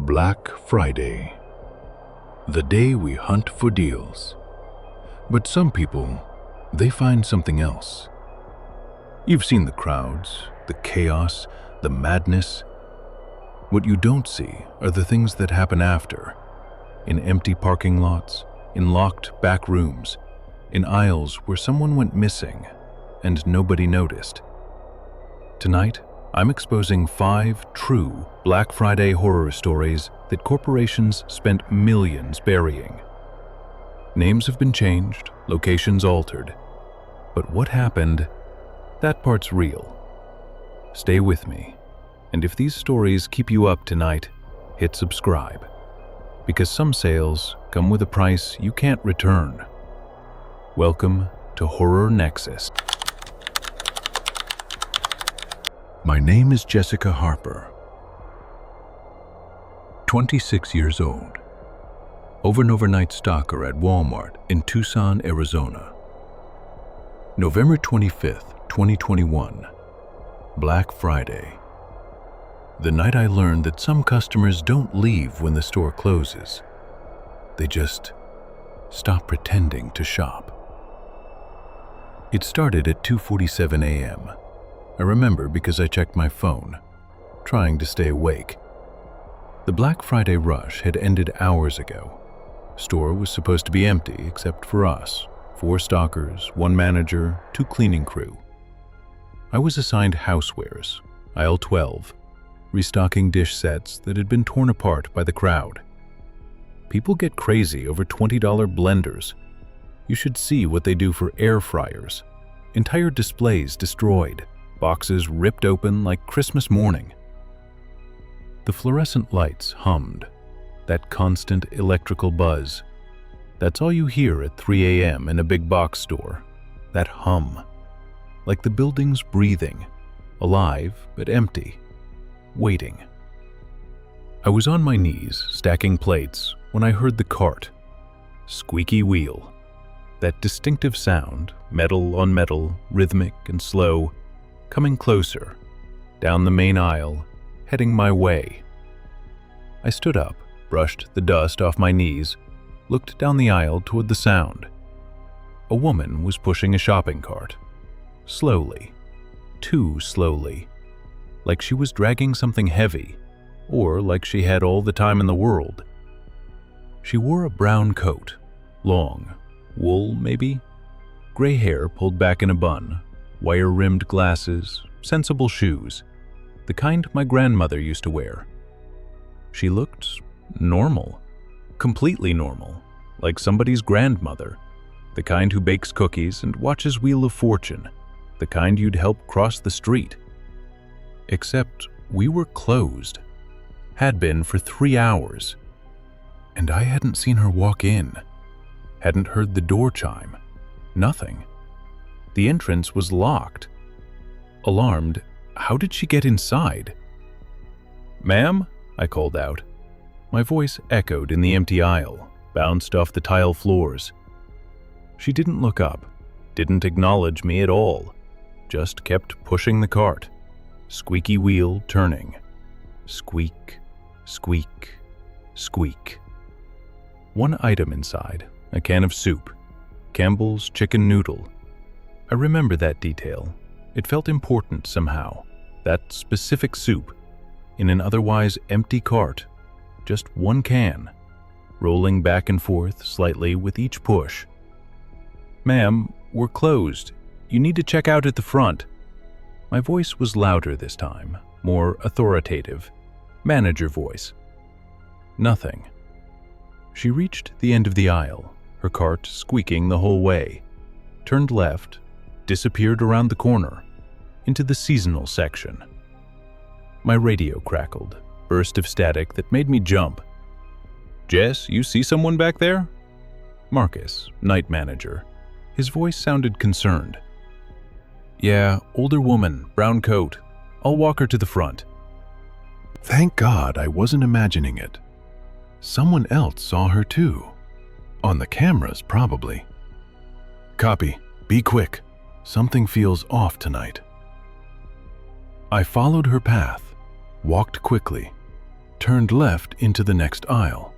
Black Friday, the day we hunt for deals. But some people, they find something else. You've seen the crowds, the chaos, the madness. What you don't see are the things that happen after, in empty parking lots, in locked back rooms, in aisles where someone went missing and nobody noticed. Tonight, I'm exposing 5 true Black Friday horror stories that corporations spent millions burying. Names have been changed, locations altered, but what happened, that part's real. Stay with me, and if these stories keep you up tonight, hit subscribe, because some sales come with a price you can't return. Welcome to Horror Nexus. My name is Jessica Harper, 26 years old, overnight stalker at Walmart in Tucson, Arizona. November 25th, 2021, Black Friday. The night I learned that some customers don't leave when the store closes. They just stop pretending to shop. It started at 2:47 a.m. I remember because I checked my phone, trying to stay awake. The Black Friday rush had ended hours ago. Store was supposed to be empty except for us, 4 stalkers, 1 manager, 2 cleaning crew. I was assigned housewares, aisle 12, restocking dish sets that had been torn apart by the crowd. People get crazy over $20 blenders. You should see what they do for air fryers. Entire displays destroyed. Boxes ripped open like Christmas morning. The fluorescent lights hummed, that constant electrical buzz. That's all you hear at 3 a.m. in a big box store, that hum. Like the building's breathing, alive but empty, waiting. I was on my knees, stacking plates, when I heard the cart. Squeaky wheel. That distinctive sound, metal on metal, rhythmic and slow, coming closer, down the main aisle, heading my way. I stood up, brushed the dust off my knees, looked down the aisle toward the sound. A woman was pushing a shopping cart. Slowly, too slowly, like she was dragging something heavy, or like she had all the time in the world. She wore a brown coat, long, wool maybe, gray hair pulled back in a bun, wire-rimmed glasses, sensible shoes, the kind my grandmother used to wear. She looked normal, completely normal, like somebody's grandmother, the kind who bakes cookies and watches Wheel of Fortune, the kind you'd help cross the street. Except we were closed, had been for 3 hours, and I hadn't seen her walk in, hadn't heard the door chime, nothing. The entrance was locked. Alarmed, how did she get inside? "Ma'am?" I called out. My voice echoed in the empty aisle, bounced off the tile floors. She didn't look up, didn't acknowledge me at all, just kept pushing the cart, squeaky wheel turning. Squeak, squeak, squeak. 1 item inside, a can of soup, Campbell's chicken noodle. I remember that detail. It felt important somehow. That specific soup, in an otherwise empty cart, just 1 can, rolling back and forth slightly with each push. "Ma'am, we're closed. You need to check out at the front." My voice was louder this time, more authoritative, manager voice. Nothing. She reached the end of the aisle, her cart squeaking the whole way, turned left, disappeared around the corner, into the seasonal section. My radio crackled, burst of static that made me jump. "Jess, you see someone back there?" Marcus, night manager. His voice sounded concerned. "Yeah, older woman, brown coat. I'll walk her to the front." Thank God I wasn't imagining it. Someone else saw her too. On the cameras, probably. "Copy. Be quick. Something feels off tonight." I followed her path, walked quickly, turned left into the next aisle.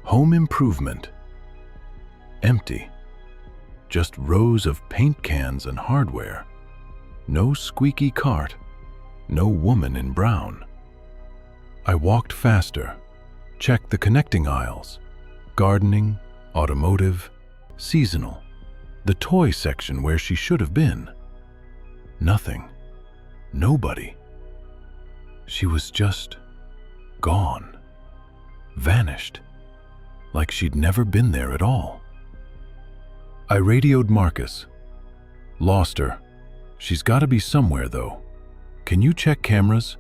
Home improvement. Empty. Just rows of paint cans and hardware. No squeaky cart. No woman in brown. I walked faster, checked the connecting aisles. Gardening, automotive, seasonal. The toy section where she should have been. Nothing. Nobody. She was just gone. Vanished. Like she'd never been there at all. I radioed Marcus. Lost her. She's got to be somewhere, though. Can you check cameras?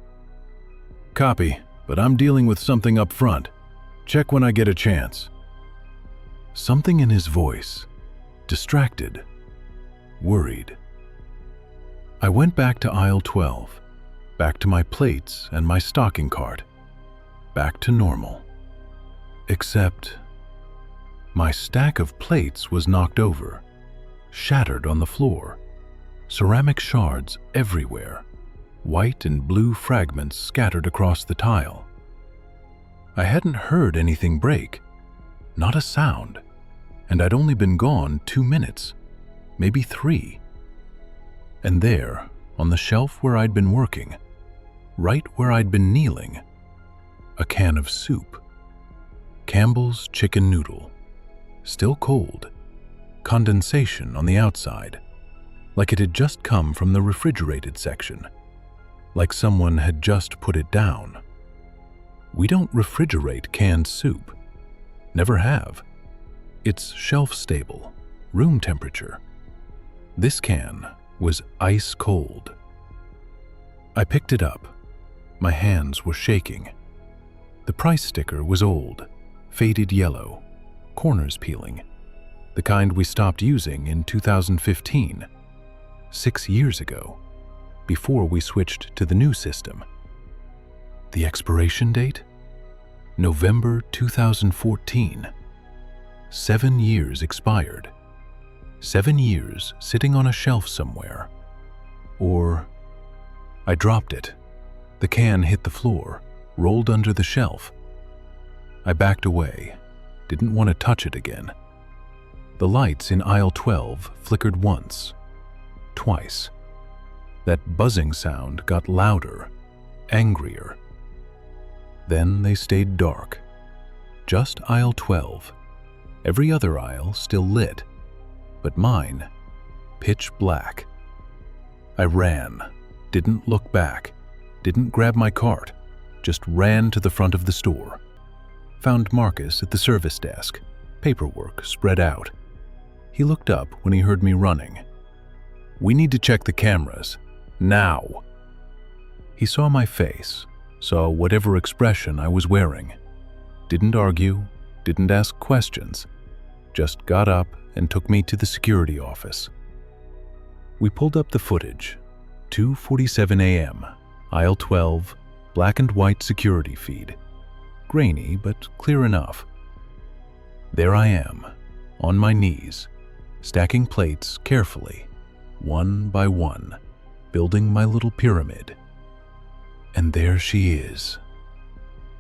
Copy, but I'm dealing with something up front. Check when I get a chance. Something in his voice. Distracted. Worried. I went back to aisle 12. Back to my plates and my stocking cart. Back to normal. Except my stack of plates was knocked over, shattered on the floor, ceramic shards everywhere, white and blue fragments scattered across the tile. I hadn't heard anything break, not a sound, and I'd only been gone 2 minutes, maybe 3. And there, on the shelf where I'd been working, right where I'd been kneeling, a can of soup. Campbell's chicken noodle. Still cold. Condensation on the outside. Like it had just come from the refrigerated section. Like someone had just put it down. We don't refrigerate canned soup. Never have. It's shelf-stable, room temperature. This can was ice cold. I picked it up. My hands were shaking. The price sticker was old, faded yellow, corners peeling, the kind we stopped using in 2015, 6 years ago, before we switched to the new system. The expiration date? November 2014. 7 years expired. 7 years sitting on a shelf somewhere. Or I dropped it. The can hit the floor, rolled under the shelf. I backed away, didn't want to touch it again. The lights in aisle 12 flickered once, twice. That buzzing sound got louder, angrier. Then they stayed dark. Just aisle 12. Every other aisle still lit, but mine, pitch black. I ran, didn't look back, didn't grab my cart, just ran to the front of the store. Found Marcus at the service desk, paperwork spread out. He looked up when he heard me running. "We need to check the cameras. Now." He saw my face, saw whatever expression I was wearing. Didn't argue, didn't ask questions, just got up and took me to the security office. We pulled up the footage. 2:47 a.m., aisle 12, black and white security feed. Grainy, but clear enough. There I am, on my knees, stacking plates carefully, one by one, building my little pyramid. And there she is,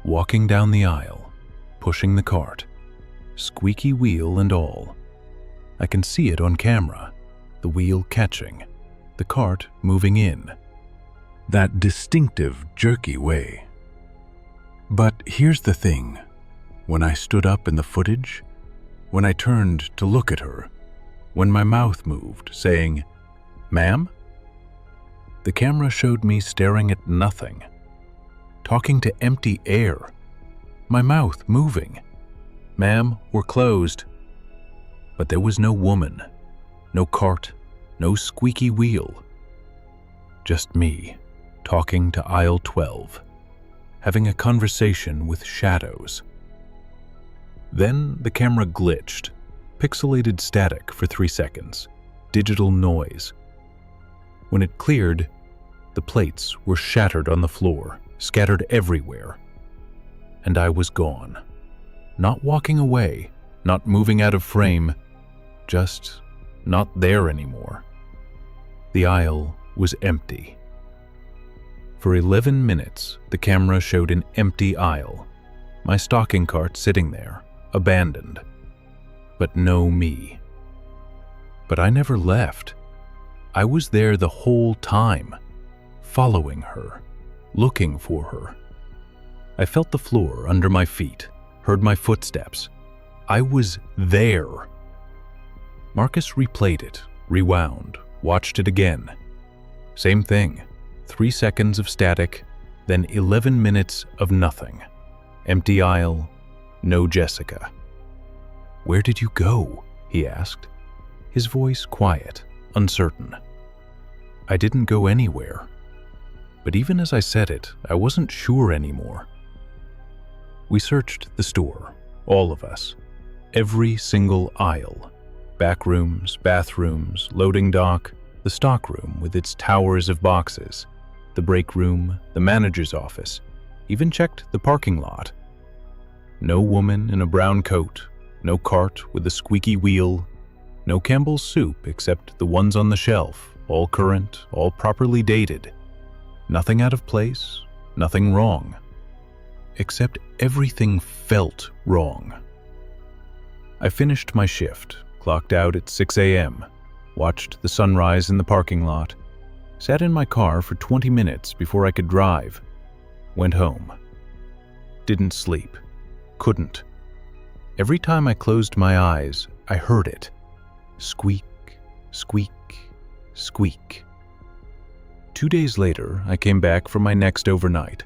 walking down the aisle, pushing the cart, squeaky wheel and all. I can see it on camera, the wheel catching, the cart moving in. That distinctive, jerky way. But here's the thing. When I stood up in the footage, when I turned to look at her, when my mouth moved, saying, "Ma'am?" The camera showed me staring at nothing, talking to empty air, my mouth moving. "Ma'am, we're closed." But there was no woman, no cart, no squeaky wheel. Just me, talking to aisle 12, having a conversation with shadows. Then the camera glitched, pixelated static for 3 seconds, digital noise. When it cleared, the plates were shattered on the floor, scattered everywhere. And I was gone. Not walking away, not moving out of frame, just not there anymore. The aisle was empty. For 11 minutes, the camera showed an empty aisle, my stocking cart sitting there, abandoned, but no me. But I never left. I was there the whole time, following her, looking for her. I felt the floor under my feet, heard my footsteps. I was there. Marcus replayed it, rewound, watched it again. Same thing, 3 seconds of static, then 11 minutes of nothing. Empty aisle, no Jessica. "Where did you go?" he asked, his voice quiet, uncertain. I didn't go anywhere. But even as I said it, I wasn't sure anymore. We searched the store, all of us, every single aisle. Back rooms, bathrooms, loading dock, the stockroom with its towers of boxes, the break room, the manager's office, even checked the parking lot. No woman in a brown coat, no cart with a squeaky wheel, no Campbell's soup except the ones on the shelf, all current, all properly dated. Nothing out of place, nothing wrong. Except everything felt wrong. I finished my shift, clocked out at 6 a.m., watched the sunrise in the parking lot, sat in my car for 20 minutes before I could drive, went home. Didn't sleep. Couldn't. Every time I closed my eyes, I heard it. Squeak, squeak, squeak. 2 days later, I came back for my next overnight.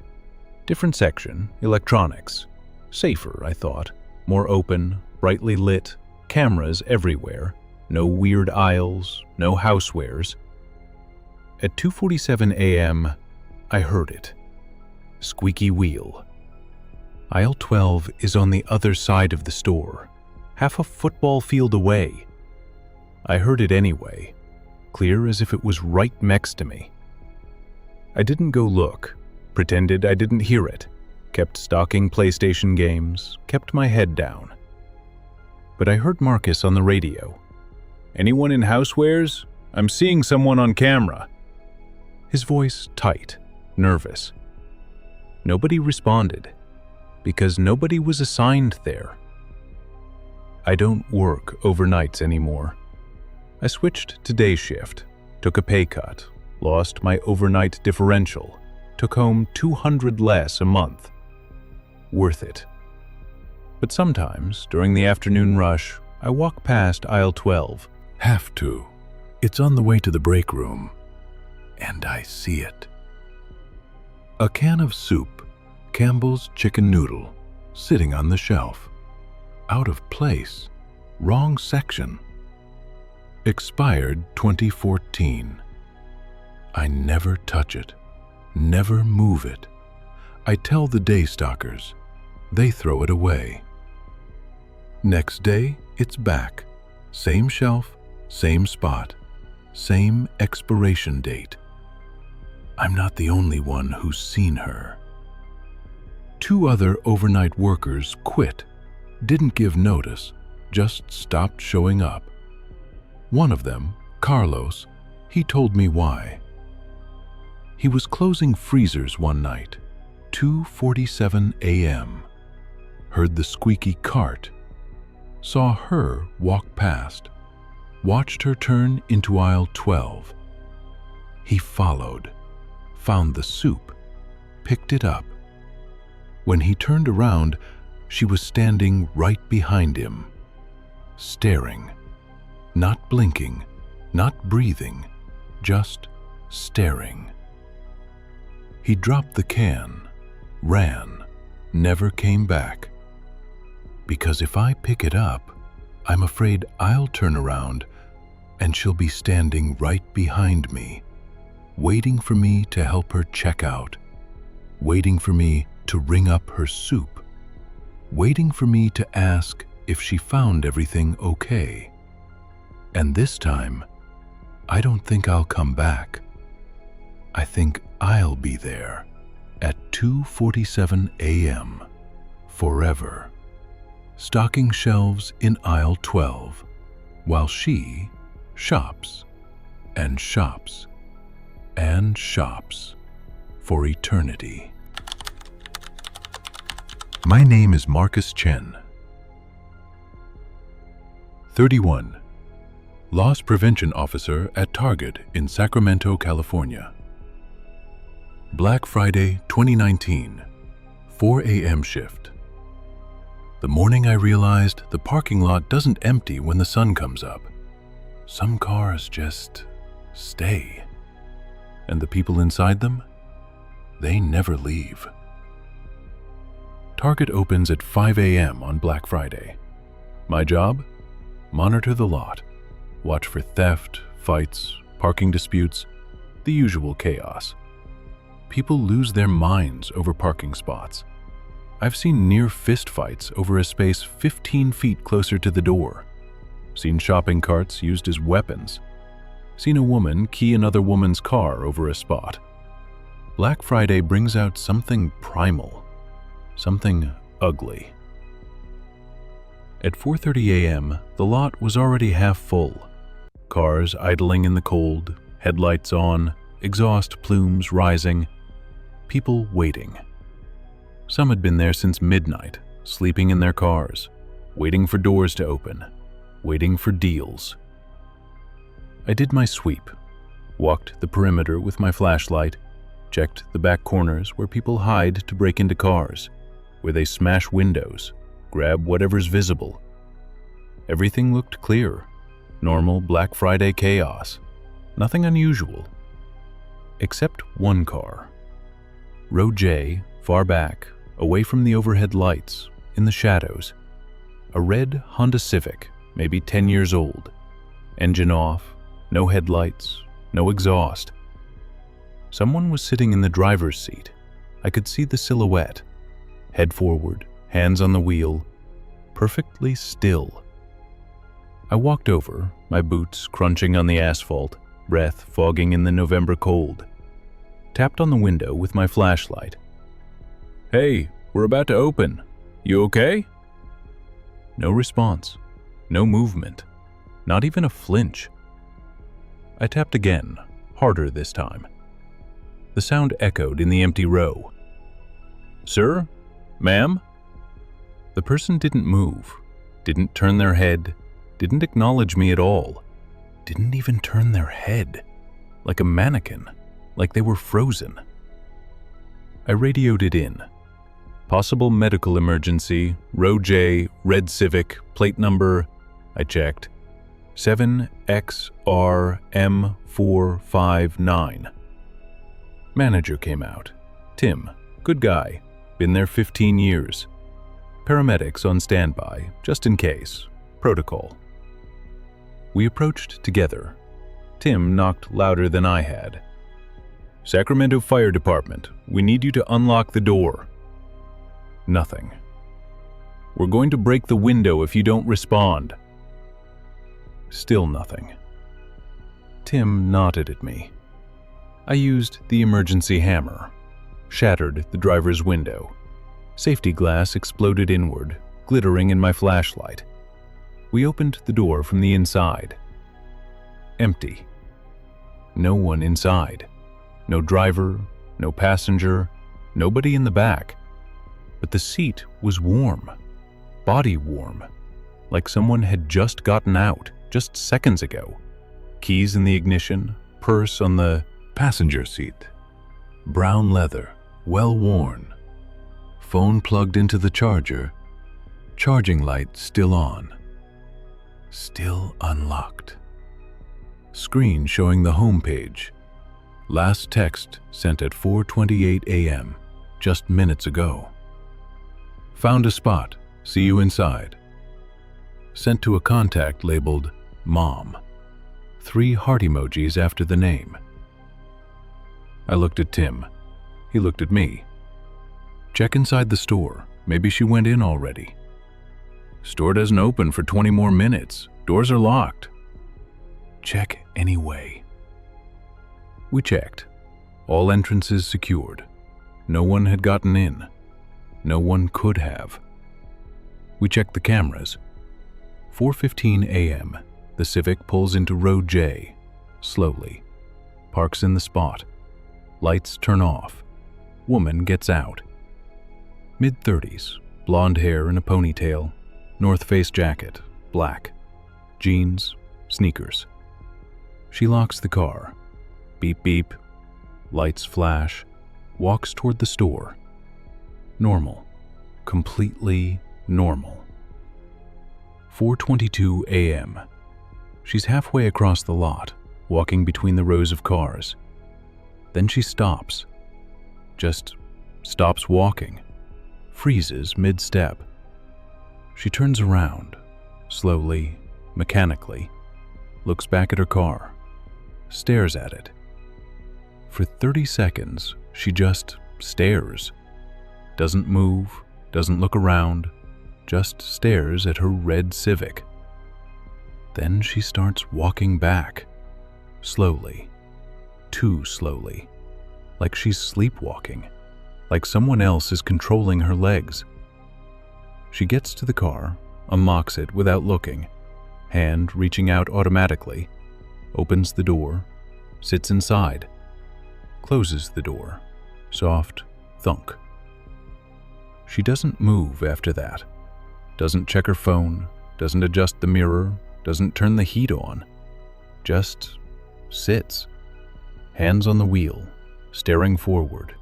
Different section, electronics. Safer, I thought. More open, brightly lit, cameras everywhere. No weird aisles, no housewares. At 2:47 a.m., I heard it. Squeaky wheel. Aisle 12 is on the other side of the store, half a football field away. I heard it anyway, clear as if it was right next to me. I didn't go look, pretended I didn't hear it, kept stocking PlayStation games, kept my head down. But I heard Marcus on the radio. "Anyone in housewares? I'm seeing someone on camera." His voice tight, nervous. Nobody responded, because nobody was assigned there. I don't work overnights anymore. I switched to day shift, took a pay cut, lost my overnight differential, took home $200 less a month. Worth it. But sometimes, during the afternoon rush, I walk past aisle 12. Have to. It's on the way to the break room. And I see it. A can of soup, Campbell's chicken noodle, sitting on the shelf. Out of place. Wrong section. Expired 2014. I never touch it. Never move it. I tell the day stockers. They throw it away. Next day, it's back. Same shelf, same spot, same expiration date. I'm not the only one who's seen her. 2 other overnight workers quit, didn't give notice, just stopped showing up. One of them, Carlos, he told me why. He was closing freezers one night, 2:47 a.m. Heard the squeaky cart, saw her walk past, watched her turn into aisle 12. He followed, found the soup, picked it up. When he turned around, she was standing right behind him, staring, not blinking, not breathing, just staring. He dropped the can, ran, never came back. Because if I pick it up, I'm afraid I'll turn around and she'll be standing right behind me, waiting for me to help her check out, waiting for me to ring up her soup, waiting for me to ask if she found everything okay. And this time, I don't think I'll come back. I think I'll be there at 2:47 a.m. forever, stocking shelves in aisle 12, while she shops and shops and shops for eternity. My name is Marcus Chen. 31. Loss Prevention Officer at Target in Sacramento, California. Black Friday 2019, 4 a.m. shift. The morning I realized the parking lot doesn't empty when the sun comes up. Some cars just stay. And the people inside them? They never leave. Target opens at 5 a.m. on Black Friday. My job? Monitor the lot. Watch for theft, fights, parking disputes, the usual chaos. People lose their minds over parking spots. I've seen near fist fights over a space 15 feet closer to the door. Seen shopping carts used as weapons. Seen a woman key another woman's car over a spot. Black Friday brings out something primal, something ugly. At 4:30 a.m., the lot was already half full. Cars idling in the cold, headlights on, exhaust plumes rising, people waiting. Some had been there since midnight, sleeping in their cars, waiting for doors to open, waiting for deals. I did my sweep, walked the perimeter with my flashlight, checked the back corners where people hide to break into cars, where they smash windows, grab whatever's visible. Everything looked clear. Normal Black Friday chaos. Nothing unusual. Except one car. Row J, far back, away from the overhead lights, in the shadows. A red Honda Civic, maybe 10 years old. Engine off, no headlights, no exhaust. Someone was sitting in the driver's seat. I could see the silhouette. Head forward, hands on the wheel, perfectly still. I walked over, my boots crunching on the asphalt, breath fogging in the November cold. Tapped on the window with my flashlight. "Hey, we're about to open. You okay?" No response, no movement, not even a flinch. I tapped again, harder this time. The sound echoed in the empty row. "Sir? Ma'am?" The person didn't move, didn't turn their head, didn't acknowledge me at all, didn't even turn their head, like a mannequin, like they were frozen. I radioed it in. Possible medical emergency, row J, red Civic, plate number, I checked, 7XRM459. Manager came out. Tim, good guy, been there 15 years. Paramedics on standby, just in case, protocol. We approached together. Tim knocked louder than I had. "Sacramento Fire Department, we need you to unlock the door." Nothing. "We're going to break the window if you don't respond." Still nothing. Tim nodded at me. I used the emergency hammer, shattered the driver's window. Safety glass exploded inward, glittering in my flashlight. We opened the door from the inside. Empty. No one inside. No driver, no passenger, nobody in the back. But the seat was warm, body warm, like someone had just gotten out, just seconds ago. Keys in the ignition, purse on the passenger seat. Brown leather, well worn. Phone plugged into the charger. Charging light still on. Still unlocked. Screen showing the home page. Last text sent at 4:28 a.m., just minutes ago. Found a spot. See you inside. Sent to a contact labeled Mom. 3 heart emojis after the name. I looked at Tim. He looked at me. Check inside the store. Maybe she went in already. Store doesn't open for 20 more minutes. Doors are locked. Check anyway. We checked. All entrances secured. No one had gotten in. No one could have. We checked the cameras. 4:15 a.m. The Civic pulls into row J, slowly. Parks in the spot. Lights turn off. Woman gets out. Mid-30s, blonde hair in a ponytail, North Face jacket, black, jeans, sneakers. She locks the car. Beep beep. Lights flash. Walks toward the store. Normal. Completely normal. 4:22 a.m. She's halfway across the lot, walking between the rows of cars. Then she stops. Just stops walking. Freezes mid-step. She turns around, slowly, mechanically, looks back at her car, stares at it. For 30 seconds, she just stares. Doesn't move, doesn't look around, just stares at her red Civic. Then she starts walking back, slowly, too slowly, like she's sleepwalking, like someone else is controlling her legs. She gets to the car, unlocks it without looking, hand reaching out automatically, opens the door, sits inside, closes the door, soft thunk. She doesn't move after that, doesn't check her phone, doesn't adjust the mirror, doesn't turn the heat on, just sits, hands on the wheel, staring forward,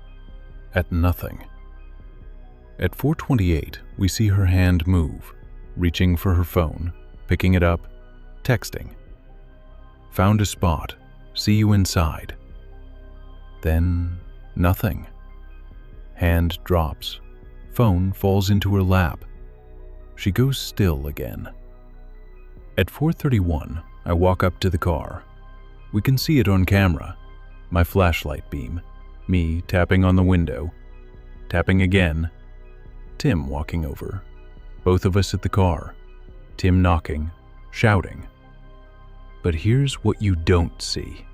at nothing. At 4:28, we see her hand move, reaching for her phone, picking it up, texting. Found a spot, see you inside. Then, nothing. Hand drops, phone falls into her lap. She goes still again. At 4:31, I walk up to the car. We can see it on camera. My flashlight beam, me tapping on the window, tapping again, Tim walking over, both of us at the car, Tim knocking, shouting. But here's what you don't see,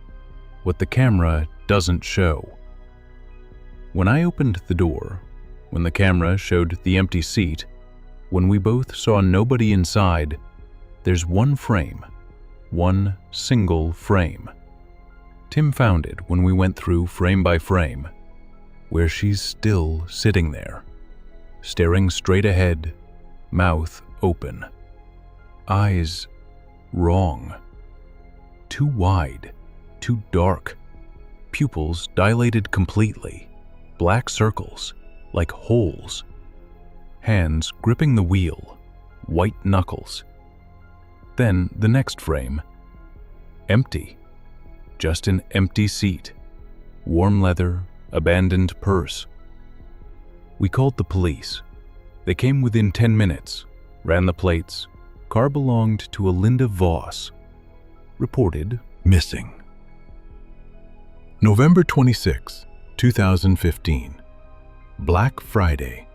what the camera doesn't show. When I opened the door, when the camera showed the empty seat, when we both saw nobody inside, there's one frame, one single frame. Tim found it when we went through frame by frame, where she's still sitting there, staring straight ahead, mouth open, eyes wrong, too wide, too dark, pupils dilated completely, black circles, like holes, hands gripping the wheel, white knuckles. Then the next frame, empty, just an empty seat, warm leather, abandoned purse. We called the police. They came within 10 minutes, ran the plates. Car belonged to a Linda Voss. Reported missing. November 26, 2015. Black Friday.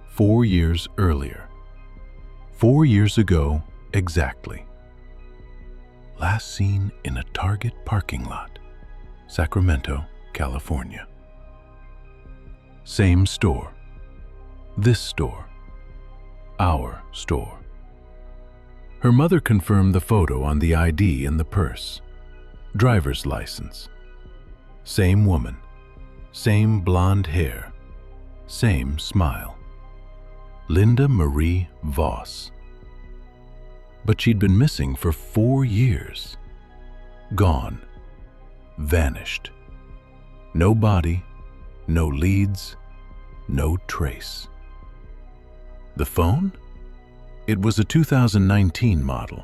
4 years earlier. 4 years ago, exactly. Last seen in a Target parking lot, Sacramento, California. Same store. This store. Our store. Her mother confirmed the photo on the ID in the purse. Driver's license. Same woman. Same blonde hair. Same smile. Linda Marie Voss. But she'd been missing for 4 years. Gone. Vanished. No body, no leads, no trace. The phone? It was a 2019 model,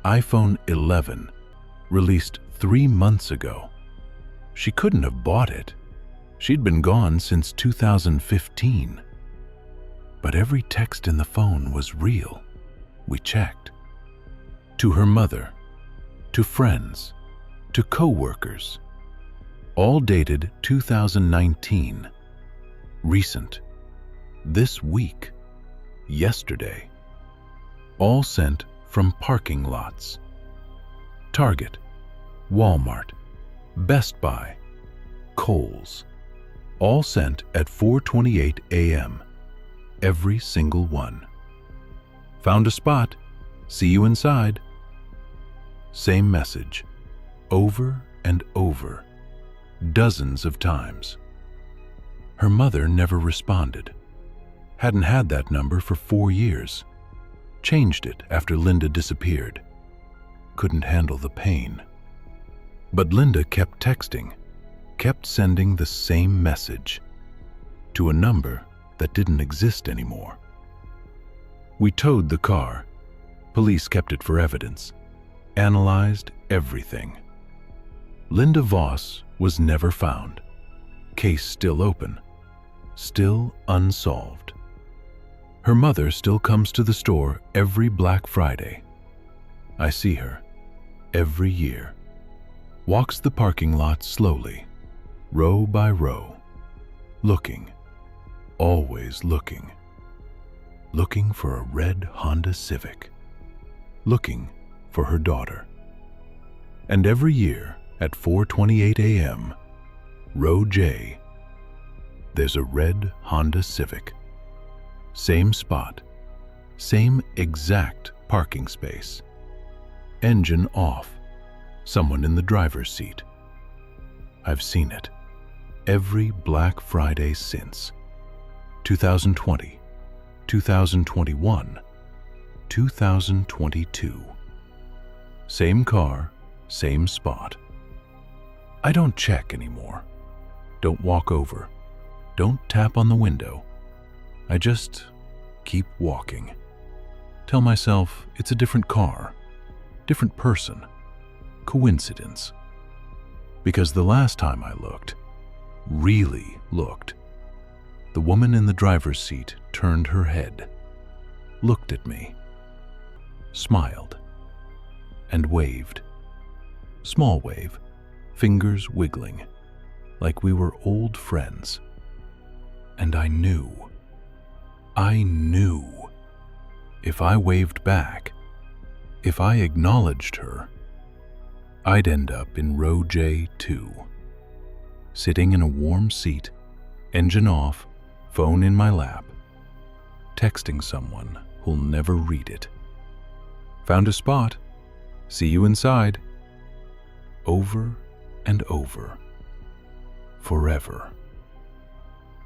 iPhone 11, released 3 months ago. She couldn't have bought it. She'd been gone since 2015. But every text in the phone was real. We checked. To her mother, to friends, to co-workers. All dated 2019. Recent. This week. Yesterday. All sent from parking lots. Target, Walmart, Best Buy, Kohl's. All sent at 4:28 a.m. Every single one. Found a spot. See you inside. Same message. Over and over. Dozens of times. Her mother never responded. Hadn't had that number for 4 years. Changed it after Linda disappeared. Couldn't handle the pain. But Linda kept texting, kept sending the same message to a number that didn't exist anymore. We towed the car. Police kept it for evidence. Analyzed everything. Linda Voss was never found. Case still open. Still unsolved. Her mother still comes to the store every Black Friday. I see her every year. Walks the parking lot slowly, row by row, looking, always looking. Looking for a red Honda Civic. Looking for her daughter. And every year at 4:28 a.m., row J, there's a red Honda Civic. Same spot, same exact parking space. Engine off, someone in the driver's seat. I've seen it every Black Friday since 2020, 2021, 2022. Same car, same spot. I don't check anymore. Don't walk over. Don't tap on the window. I just keep walking. Tell myself it's a different car, different person, coincidence. Because the last time I looked, really looked, the woman in the driver's seat turned her head, looked at me, smiled, and waved. Small wave, fingers wiggling, like we were old friends. And I knew if I waved back, if I acknowledged her, I'd end up in row J2, sitting in a warm seat, engine off, phone in my lap, texting someone who'll never read it. Found a spot. See you inside. Over and over. Forever.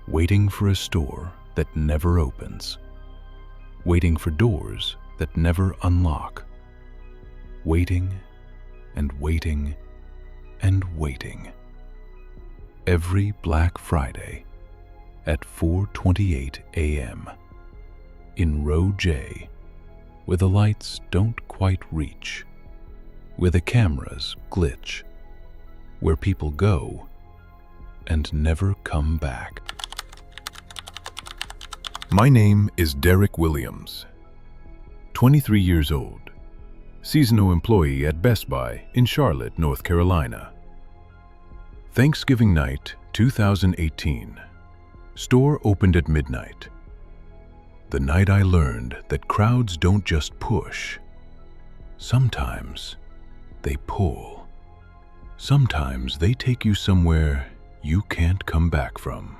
Waiting for a store that never opens. Waiting for doors that never unlock. Waiting and waiting and waiting. Every Black Friday at 4:28 a.m. in row J, where the lights don't quite reach, where the cameras glitch, where people go and never come back. My name is Derek Williams, 23 years old, seasonal employee at Best Buy in Charlotte, North Carolina. Thanksgiving night, 2018. Store opened at midnight. The night I learned that crowds don't just push. Sometimes they pull. Sometimes they take you somewhere you can't come back from.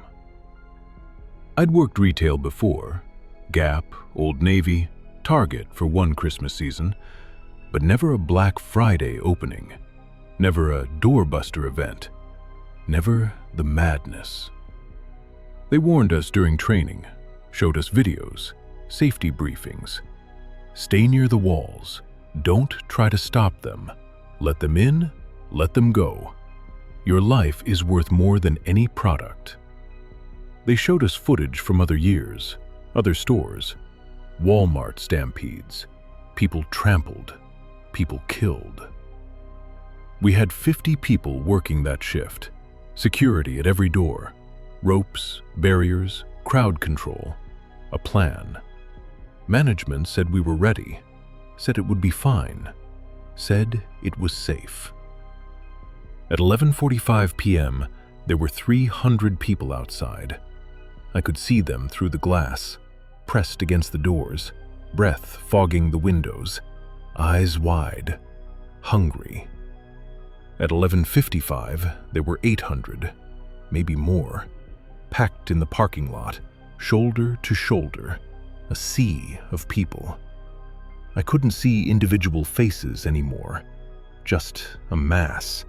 I'd worked retail before, Gap, Old Navy, Target for one Christmas season, but never a Black Friday opening, never a doorbuster event, never the madness. They warned us during training, showed us videos, safety briefings. Stay near the walls, don't try to stop them. Let them in, let them go. Your life is worth more than any product. They showed us footage from other years, other stores, Walmart stampedes, people trampled, people killed. We had 50 people working that shift, security at every door, ropes, barriers, crowd control, a plan. Management said we were ready, said it would be fine, said it was safe. At 11:45 p.m., there were 300 people outside. I could see them through the glass, pressed against the doors, breath fogging the windows, eyes wide, hungry. At 11:55, there were 800, maybe more, packed in the parking lot, shoulder to shoulder, a sea of people. I couldn't see individual faces anymore, just a mass,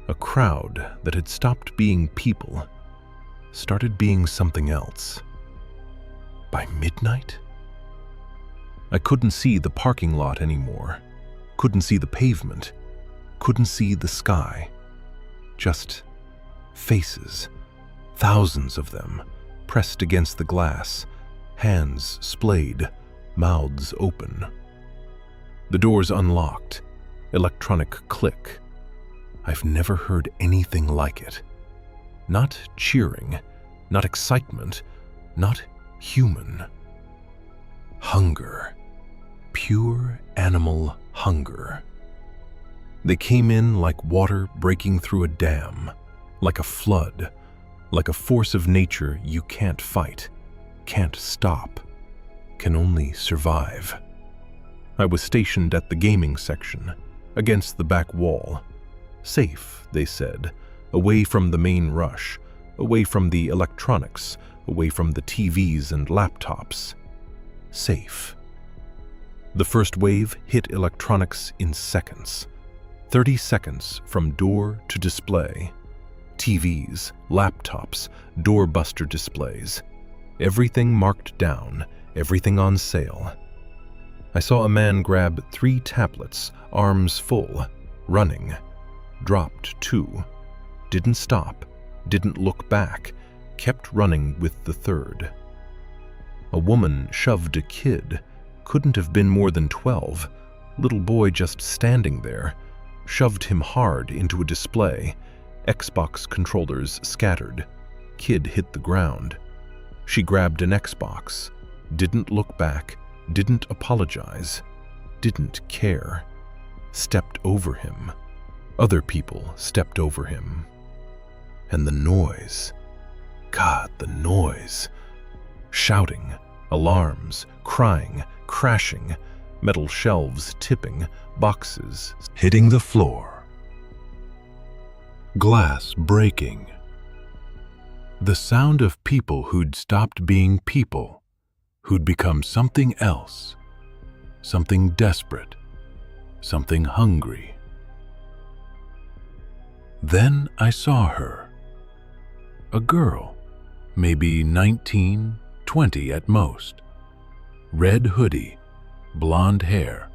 a crowd that had stopped being people. started being something else. By midnight? I couldn't see the parking lot anymore, couldn't see the pavement, couldn't see the sky. Just faces, thousands of them, pressed against the glass, hands splayed, mouths open. The doors unlocked, electronic click. I've never heard anything like it. Not cheering, not excitement, not human. Hunger. Pure animal hunger. They came in like water breaking through a dam, like a flood, like a force of nature you can't fight, can't stop, can only survive. I was stationed at the gaming section, against the back wall. Safe, they said, away from the main rush, away from the electronics, away from the TVs and laptops. Safe. The first wave hit electronics in seconds. 30 seconds from door to display. TVs, laptops, doorbuster displays. Everything marked down, everything on sale. I saw a man grab 3 tablets, arms full, running. Dropped 2. Didn't stop, didn't look back, kept running with the 3rd. A woman shoved a kid, couldn't have been more than 12, little boy just standing there, shoved him hard into a display, Xbox controllers scattered, kid hit the ground. She grabbed an Xbox, didn't look back, didn't apologize, didn't care, stepped over him. Other people stepped over him. And the noise, God, the noise. Shouting, alarms, crying, crashing, metal shelves tipping, boxes hitting the floor. Glass breaking. The sound of people who'd stopped being people, who'd become something else, something desperate, something hungry. Then I saw her. A girl, maybe 19, 20 at most. Red hoodie, blonde hair,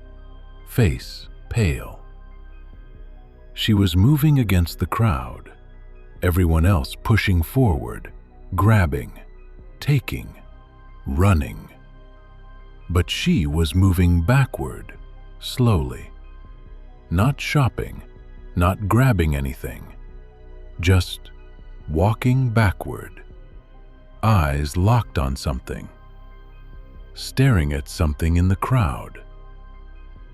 face pale. She was moving against the crowd, everyone else pushing forward, grabbing, taking, running. But she was moving backward, slowly. Not shopping, not grabbing anything, just walking backward, eyes locked on something, staring at something in the crowd.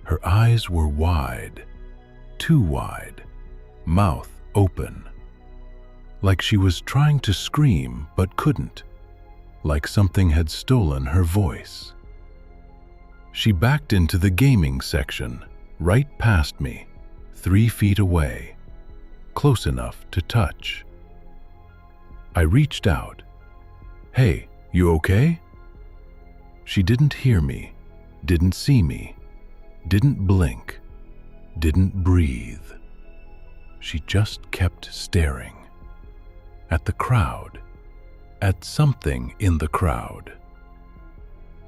Her eyes were wide, too wide, mouth open, like she was trying to scream but couldn't, like something had stolen her voice. She backed into the gaming section, right past me, 3 feet away, close enough to touch. I reached out. "Hey, you okay?" She didn't hear me, didn't see me, didn't blink, didn't breathe. She just kept staring. At the crowd, at something in the crowd.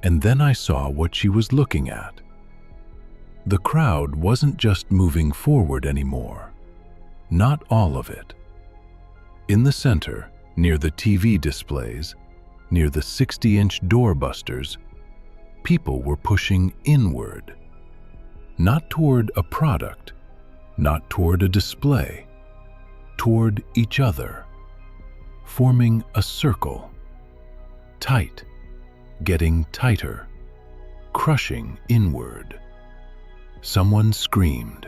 And then I saw what she was looking at. The crowd wasn't just moving forward anymore. Not all of it. In the center, near the TV displays, near the 60-inch doorbusters, people were pushing inward. Not toward a product, not toward a display, toward each other, forming a circle, tight, getting tighter, crushing inward. Someone screamed.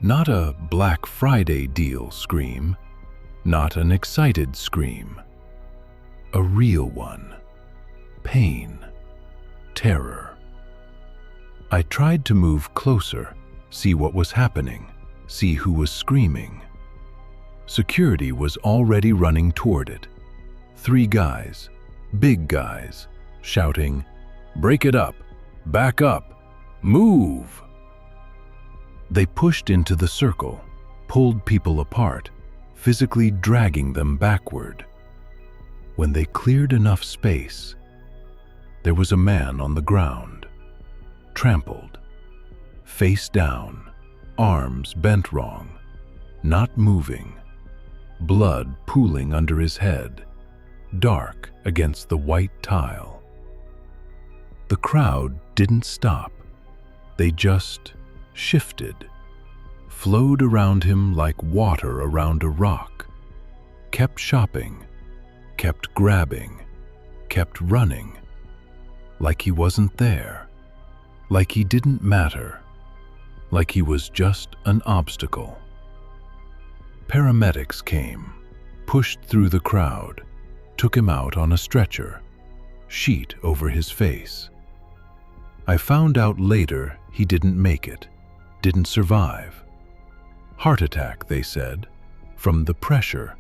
Not a Black Friday deal scream, not an excited scream. A real one. Pain. Terror. I tried to move closer, see what was happening, see who was screaming. Security was already running toward it. 3 guys, big guys, shouting, "Break it up! Back up! Move!" They pushed into the circle, pulled people apart, physically dragging them backward. When they cleared enough space, there was a man on the ground, trampled, face down, arms bent wrong, not moving, blood pooling under his head, dark against the white tile. The crowd didn't stop. They just shifted, flowed around him like water around a rock, kept shopping, kept grabbing, kept running, like he wasn't there, like he didn't matter, like he was just an obstacle. Paramedics came, pushed through the crowd, took him out on a stretcher, sheet over his face. I found out later he didn't make it, didn't survive. Heart attack, they said, from the pressure,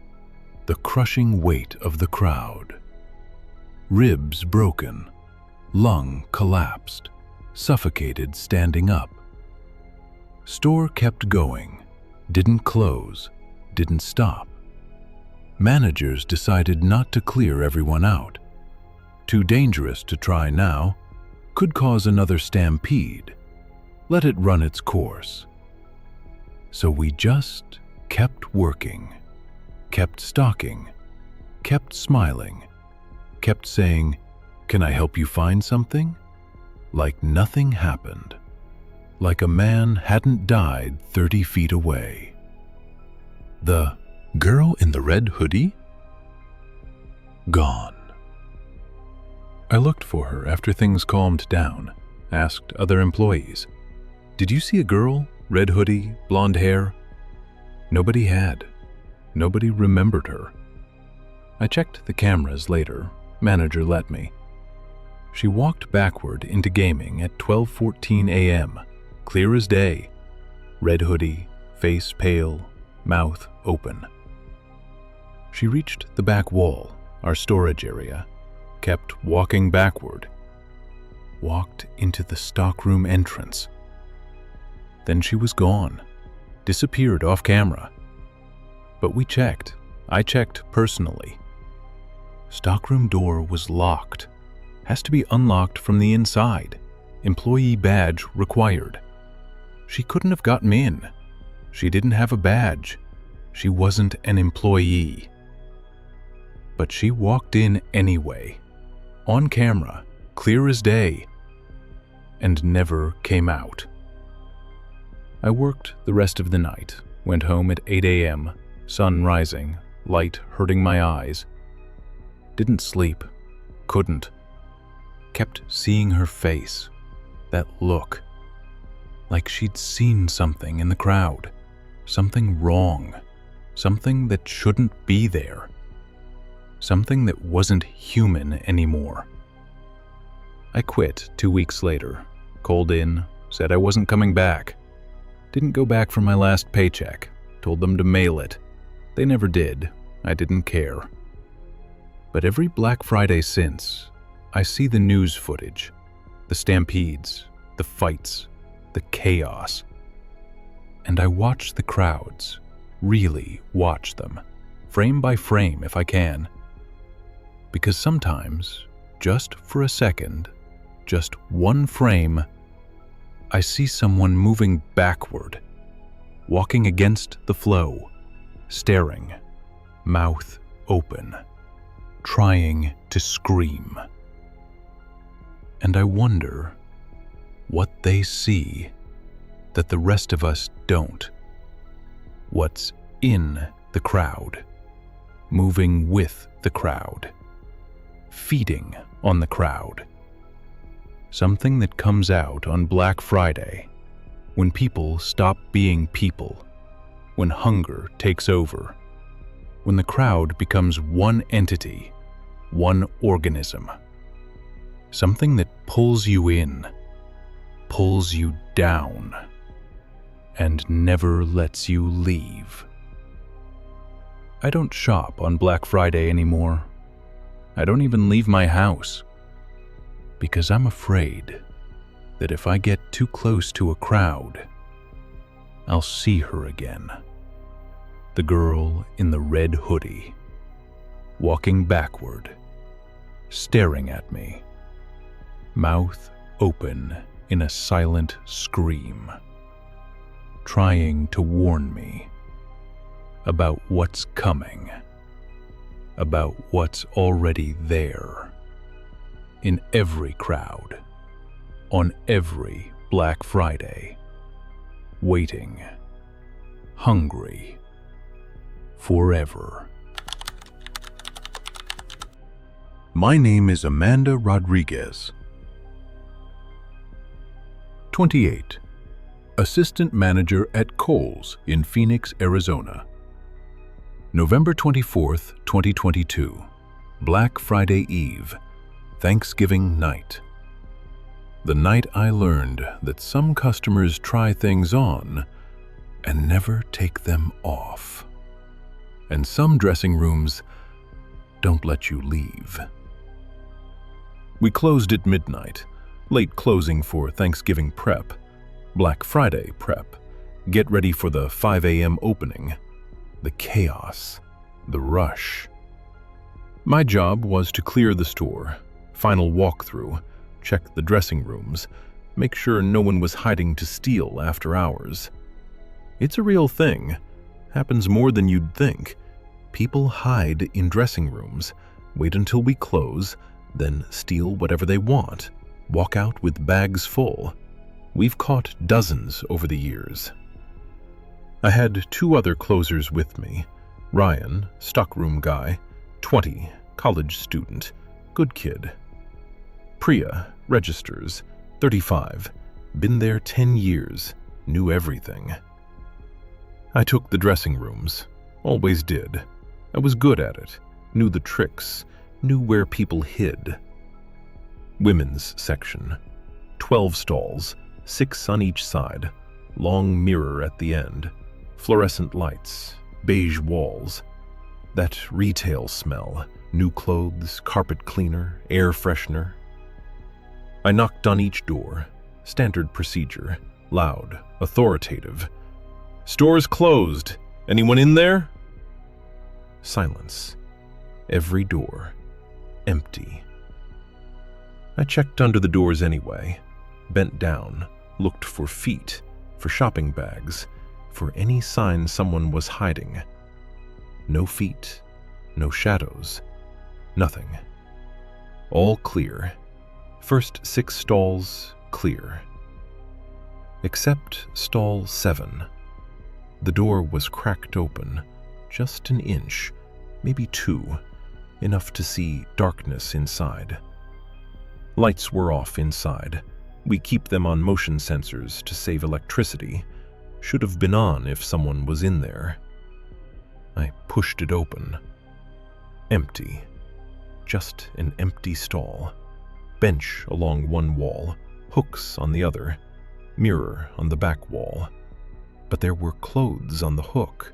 the crushing weight of the crowd. Ribs broken, lung collapsed, suffocated standing up. Store kept going, didn't close, didn't stop. Managers decided not to clear everyone out. Too dangerous to try now, could cause another stampede. Let it run its course. So we just kept working, kept stocking, kept smiling, kept saying, "Can I help you find something?" Like nothing happened, like a man hadn't died 30 feet away. The girl in the red hoodie? Gone. I looked for her after things calmed down, asked other employees, "Did you see a girl, red hoodie, blonde hair?" Nobody had. Nobody remembered her. I checked the cameras later. Manager let me. She walked backward into gaming at 12:14 a.m., clear as day. Red hoodie, face pale, mouth open. She reached the back wall, our storage area, kept walking backward, walked into the stockroom entrance. Then she was gone, disappeared off camera. But we checked. I checked personally. Stockroom door was locked. Has to be unlocked from the inside. Employee badge required. She couldn't have gotten in. She didn't have a badge. She wasn't an employee. But she walked in anyway, on camera, clear as day, and never came out. I worked the rest of the night, went home at 8 a.m., sun rising, light hurting my eyes. Didn't sleep, couldn't. Kept seeing her face, that look, like she'd seen something in the crowd, something wrong, something that shouldn't be there, something that wasn't human anymore. I quit 2 weeks later, called in, said I wasn't coming back. Didn't go back for my last paycheck, told them to mail it. They never did. I didn't care. But every Black Friday since, I see the news footage, the stampedes, the fights, the chaos. And I watch the crowds, really watch them, frame by frame if I can. Because sometimes, just for a second, just one frame, I see someone moving backward, walking against the flow, staring, mouth open, trying to scream. And I wonder what they see that the rest of us don't. What's in the crowd, moving with the crowd, feeding on the crowd. Something that comes out on Black Friday, when people stop being people, when hunger takes over, when the crowd becomes one entity, one organism. Something that pulls you in, pulls you down, and never lets you leave. I don't shop on Black Friday anymore. I don't even leave my house, because I'm afraid that if I get too close to a crowd, I'll see her again. The girl in the red hoodie. walking backward, staring at me, mouth open in a silent scream, trying to warn me about what's coming, about what's already there, in every crowd, on every Black Friday, waiting, hungry, forever. My name is Amanda Rodriguez. 28. Assistant Manager at Kohl's in Phoenix, Arizona. November 24th, 2022. Black Friday Eve, Thanksgiving night. The night I learned that some customers try things on and never take them off. And some dressing rooms don't let you leave. We closed at midnight, late closing for Thanksgiving prep, Black Friday prep, get ready for the 5 a.m. opening, the chaos, the rush. My job was to clear the store, final walkthrough, check the dressing rooms, make sure no one was hiding to steal after hours. It's a real thing, happens more than you'd think. People hide in dressing rooms, wait until we close, then steal whatever they want, walk out with bags full. We've caught dozens over the years. I had 2 other closers with me. Ryan, stockroom guy, 20, college student, good kid. Priya, registers, 35, been there 10 years, knew everything. I took the dressing rooms, always did. I was good at it, knew the tricks, knew where people hid. Women's section, 12 stalls, 6 on each side, long mirror at the end, fluorescent lights, beige walls, that retail smell, new clothes, carpet cleaner, air freshener. I knocked on each door, standard procedure, loud, authoritative. "Store's closed. Anyone in there?" Silence. Every door empty. I checked under the doors anyway, bent down, looked for feet, for shopping bags, for any sign someone was hiding. No feet, no shadows, nothing. All clear. First 6 stalls clear. Except stall 7. The door was cracked open, just an inch, maybe 2, enough to see darkness inside. Lights were off inside. We keep them on motion sensors to save electricity. Should have been on if someone was in there. I pushed it open. Empty. Just an empty stall. Bench along one wall, hooks on the other, mirror on the back wall. But there were clothes on the hook.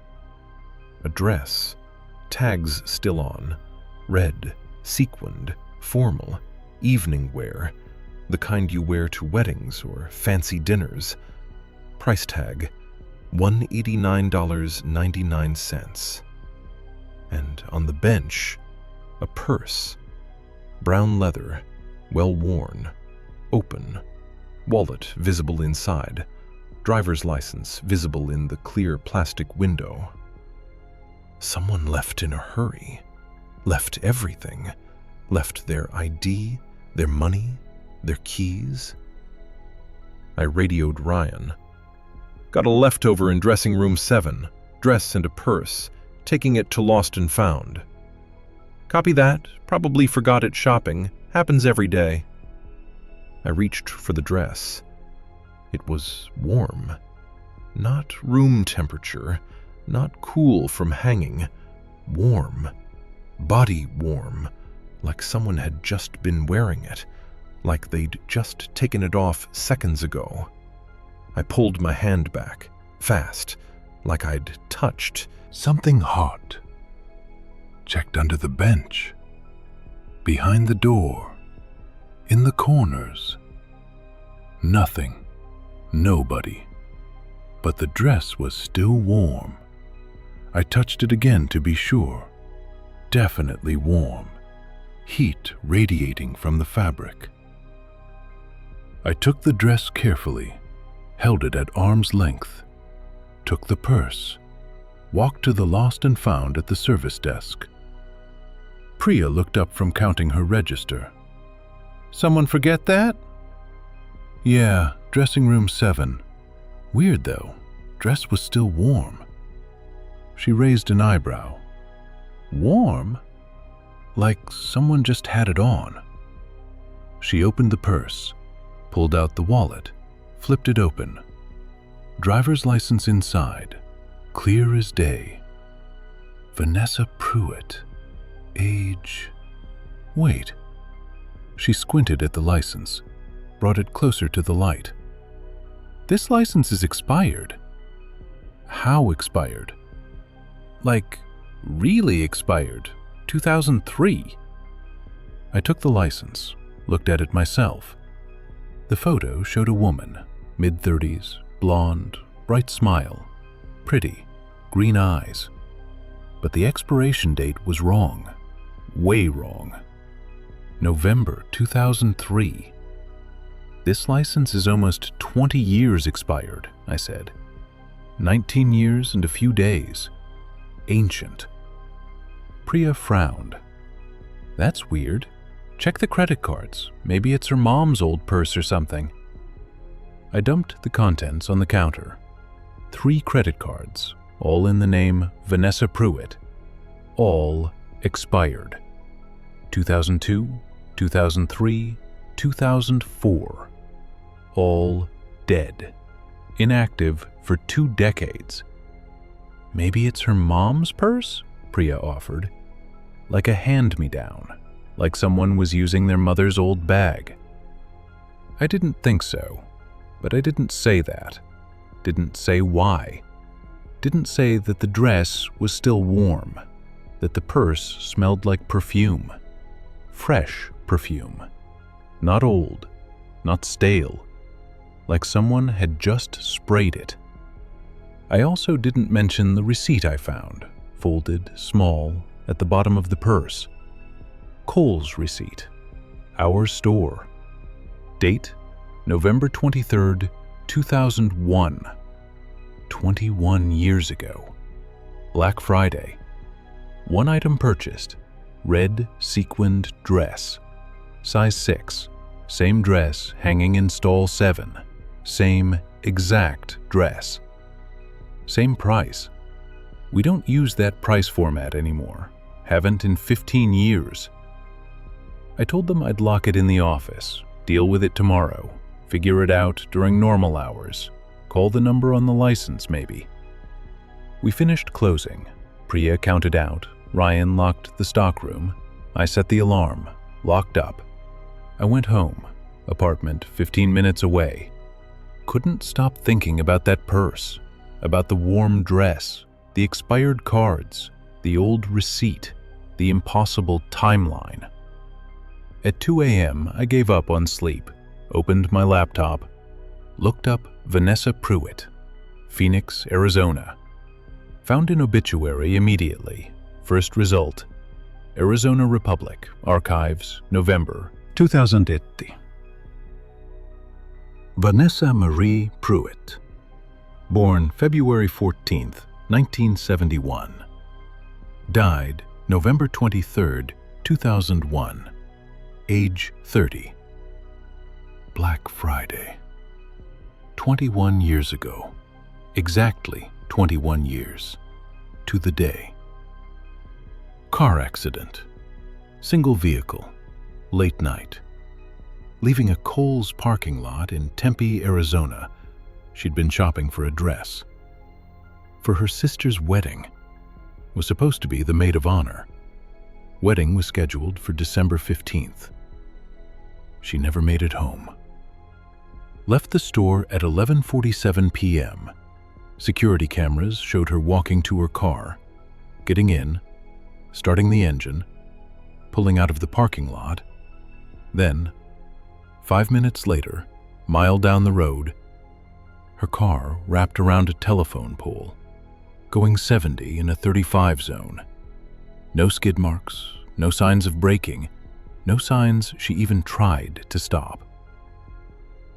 A dress, tags still on, red, sequined, formal, evening wear, the kind you wear to weddings or fancy dinners. Price tag, $189.99. And on the bench, a purse, brown leather, well worn, open, wallet visible inside, driver's license visible in the clear plastic window. Someone left in a hurry, left everything, left their ID, their money, their keys. I radioed Ryan. "Got a leftover in dressing room 7, dress and a purse, taking it to Lost and Found." "Copy that, probably forgot it shopping, happens every day." I reached for the dress. It was warm. Not room temperature, not cool from hanging. Warm. Body warm, like someone had just been wearing it, like they'd just taken it off seconds ago. I pulled my hand back, fast, like I'd touched Something hot. Checked under the bench, behind the door, in the corners. Nothing. Nobody. But the dress was still warm. I touched it again to be sure. definitely warm, heat radiating from the fabric. I took the dress carefully, held it at arm's length, took the purse, walked to the lost and found at the service desk. Priya looked up from counting her register. "Someone forget that?" "Yeah, dressing room 7. Weird though, dress was still warm." She raised an eyebrow. "Warm? Like someone just had it on." She opened the purse, pulled out the wallet, flipped it open. Driver's license inside, clear as day. Vanessa Pruitt. Age... Wait. She squinted at the license, brought it closer to the light. "This license is expired." "How expired?" "Like, really expired. 2003. I took the license, looked at it myself. The photo showed a woman, mid-30s, blonde, bright smile, pretty, green eyes. But the expiration date was wrong. Way wrong. November 2003. "This license is almost 20 years expired," I said. 19 years and a few days. Ancient. Priya frowned. "That's weird. Check the credit cards. Maybe it's her mom's old purse or something." I dumped the contents on the counter. 3 credit cards, all in the name Vanessa Pruitt. All expired. 2002, 2003, 2004. All dead. Inactive for 2 decades. "Maybe it's her mom's purse?" Priya offered. "Like a hand-me-down. Like someone was using their mother's old bag." I didn't think so, but I didn't say that. Didn't say why. Didn't say that the dress was still warm, that the purse smelled like perfume. Fresh perfume. Not old, not stale. Like someone had just sprayed it. I also didn't mention the receipt I found, folded, small, at the bottom of the purse. Kohl's receipt. Our store. Date, November 23rd, 2001. 21 years ago. Black Friday. 1 item purchased. Red sequined dress. Size 6. Same dress hanging in stall 7. Same exact dress. Same price. We don't use that price format anymore. Haven't in 15 years. I told them I'd lock it in the office, deal with it tomorrow, figure it out during normal hours, call the number on the license maybe. We finished closing. Priya counted out, Ryan locked the stockroom, I set the alarm, locked up. I went home, apartment 15 minutes away. Couldn't stop thinking about that purse, about the warm dress, the expired cards, the old receipt, the impossible timeline. At 2 a.m., I gave up on sleep, opened my laptop, looked up Vanessa Pruitt, Phoenix, Arizona. Found an obituary immediately. First result, Arizona Republic, Archives, November 2008. Vanessa Marie Pruitt. Born February 14, 1971. Died November 23, 2001. Age 30. Black Friday. 21 years ago. Exactly 21 years. To the day. Car accident. Single vehicle. Late night. Leaving a Kohl's parking lot in Tempe, Arizona, she'd been shopping for a dress. For her sister's wedding. Was supposed to be the maid of honor. Wedding was scheduled for December 15th. She never made it home. Left the store at 11:47 p.m. Security cameras showed her walking to her car, getting in, starting the engine, pulling out of the parking lot. Then, 5 minutes later, mile down the road, her car wrapped around a telephone pole, going 70 in a 35 zone. No skid marks, no signs of braking, no signs she even tried to stop.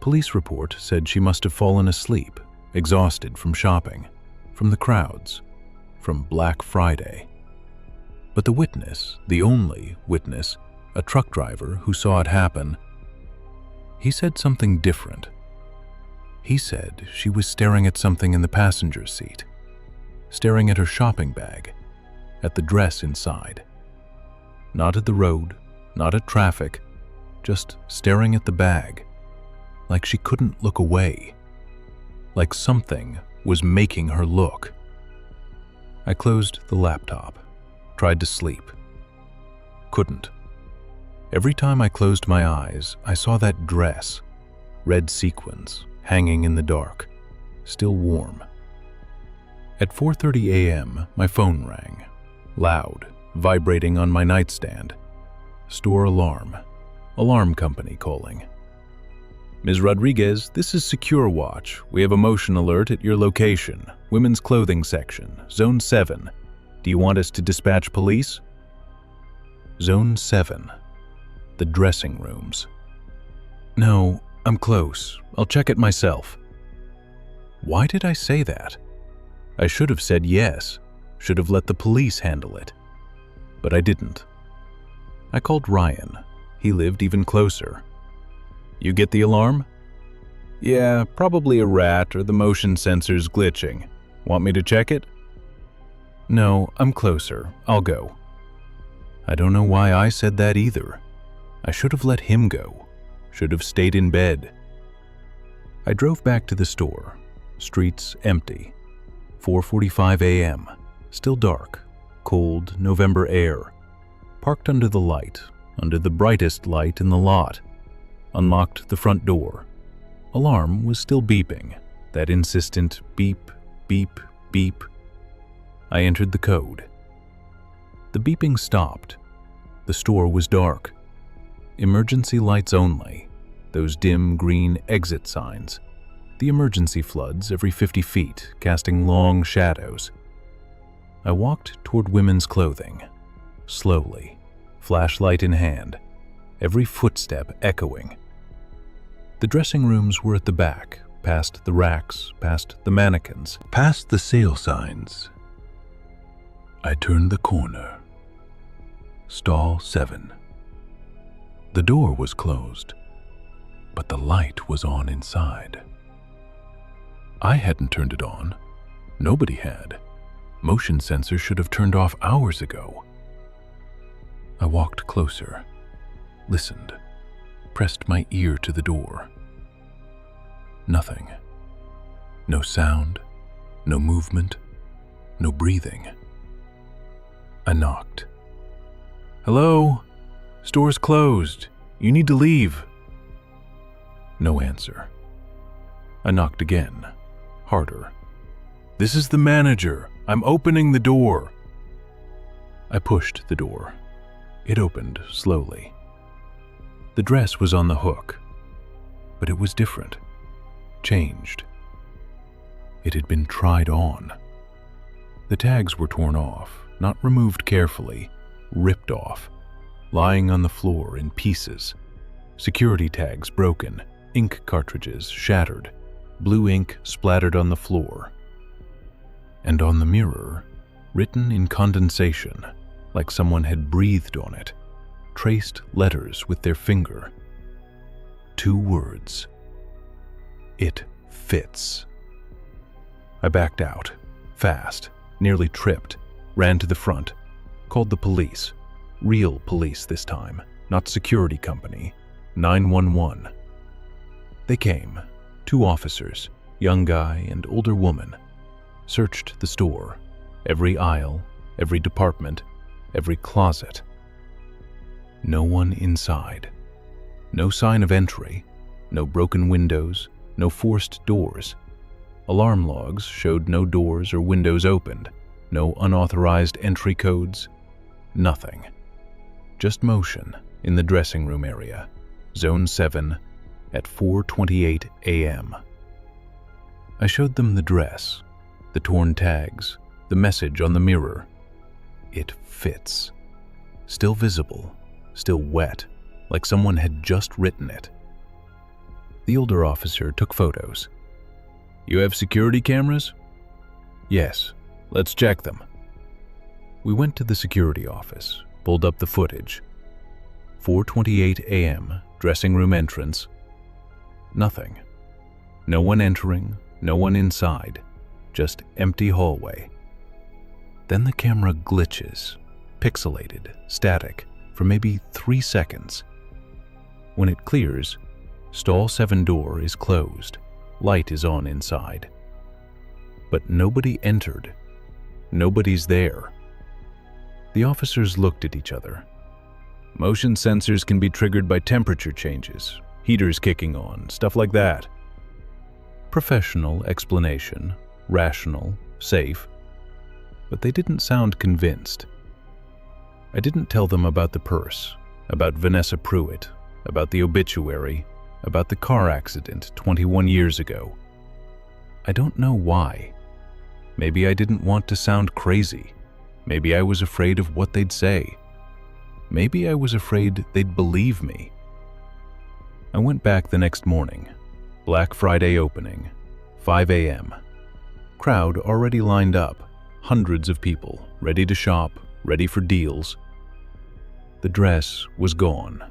Police report said she must have fallen asleep, exhausted from shopping, from the crowds, from Black Friday. But the witness, the only witness, a truck driver who saw it happen, he said something different. He said she was staring at something in the passenger seat, staring at her shopping bag, at the dress inside. Not at the road, not at traffic, just staring at the bag, like she couldn't look away, like something was making her look. I closed the laptop, tried to sleep. Couldn't. Every time I closed my eyes, I saw that dress, red sequins, hanging in the dark, still warm. At 4:30 a.m., my phone rang, loud, vibrating on my nightstand. Store alarm. Alarm company calling. Ms. Rodriguez, this is Secure Watch. We have a motion alert at your location, women's clothing section, Zone 7. Do you want us to dispatch police? Zone 7. The dressing rooms. No, I'm close. I'll check it myself. Why did I say that? I should have said yes, should have let the police handle it. But I didn't. I called Ryan. He lived even closer. You get the alarm? Yeah, probably a rat or the motion sensor's glitching. Want me to check it? No, I'm closer. I'll go. I don't know why I said that either. I should have let him go. Should have stayed in bed. I drove back to the store. Streets empty. 4:45 a.m. Still dark. Cold November air. Parked under the light, under the brightest light in the lot. Unlocked the front door. Alarm was still beeping. That insistent beep, beep, beep. I entered the code. The beeping stopped. The store was dark. Emergency lights only. Those dim green exit signs. The emergency floods every 50 feet, casting long shadows. I walked toward women's clothing. Slowly, flashlight in hand, every footstep echoing. The dressing rooms were at the back, past the racks, past the mannequins, past the sale signs. I turned the corner. Stall 7. The door was closed, but the light was on inside. I hadn't turned it on. Nobody had. Motion sensor should have turned off hours ago. I walked closer, listened, pressed my ear to the door. Nothing. No sound, no movement, no breathing. I knocked. Hello? Store's closed. You need to leave. No answer. I knocked again, harder. This is the manager. I'm opening the door. I pushed the door. It opened slowly. The dress was on the hook, but it was different, changed. It had been tried on. The tags were torn off, not removed carefully, ripped off, lying on the floor in pieces. Security tags broken, ink cartridges shattered, blue ink splattered on the floor. And on the mirror, written in condensation, like someone had breathed on it, traced letters with their finger. 2 words. It fits. I backed out, fast, nearly tripped, ran to the front, called the police. Real police this time, not security company. 911. They came, 2 officers, young guy and older woman. Searched the store, every aisle, every department, every closet. No one inside. No sign of entry, no broken windows, no forced doors. Alarm logs showed no doors or windows opened, no unauthorized entry codes, nothing. Just motion in the dressing room area, Zone 7, at 4:28 a.m. I showed them the dress, the torn tags, the message on the mirror. It fits. Still visible, still wet, like someone had just written it. The older officer took photos. "You have security cameras?" "Yes, let's check them." We went to the security office, pulled up the footage. 4:28 a.m., dressing room entrance. Nothing. No one entering, no one inside, just empty hallway. Then the camera glitches, pixelated, static, for maybe 3 seconds. When it clears, stall 7 door is closed, light is on inside. But nobody entered. Nobody's there. The officers looked at each other. "Motion sensors can be triggered by temperature changes, heaters kicking on, stuff like that." Professional explanation, rational, safe, but they didn't sound convinced. I didn't tell them about the purse, about Vanessa Pruitt, about the obituary, about the car accident 21 years ago. I don't know why. Maybe I didn't want to sound crazy. Maybe I was afraid of what they'd say. Maybe I was afraid they'd believe me. I went back the next morning. Black Friday opening, 5 a.m. Crowd already lined up, hundreds of people, ready to shop, ready for deals. The dress was gone.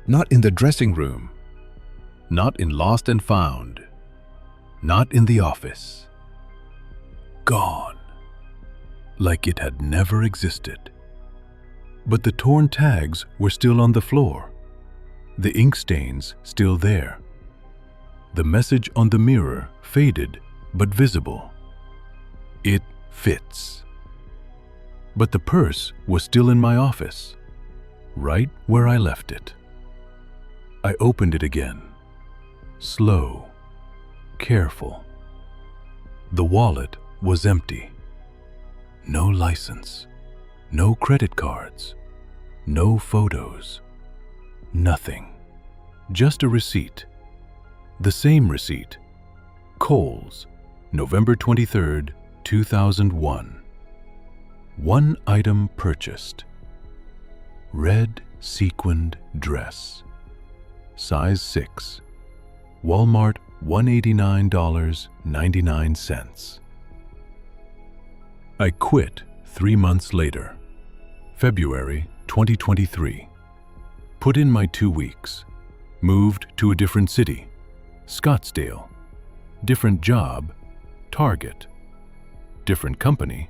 Not in the dressing room. Not in Lost and Found. Not in the office. Gone. Like it had never existed. But the torn tags were still on the floor. The ink stains still there. The message on the mirror faded but visible. It fits. But the purse was still in my office, right where I left it. I opened it again. Slow, careful. The wallet was empty. No license, no credit cards, no photos, nothing. Just a receipt. The same receipt. Kohl's, November 23rd, 2001. One item purchased. Red sequined dress. Size 6. Walmart, $189.99. I quit 3 months later. February 2023. Put in my 2 weeks. Moved to a different city. Scottsdale. Different job. Target. Different company.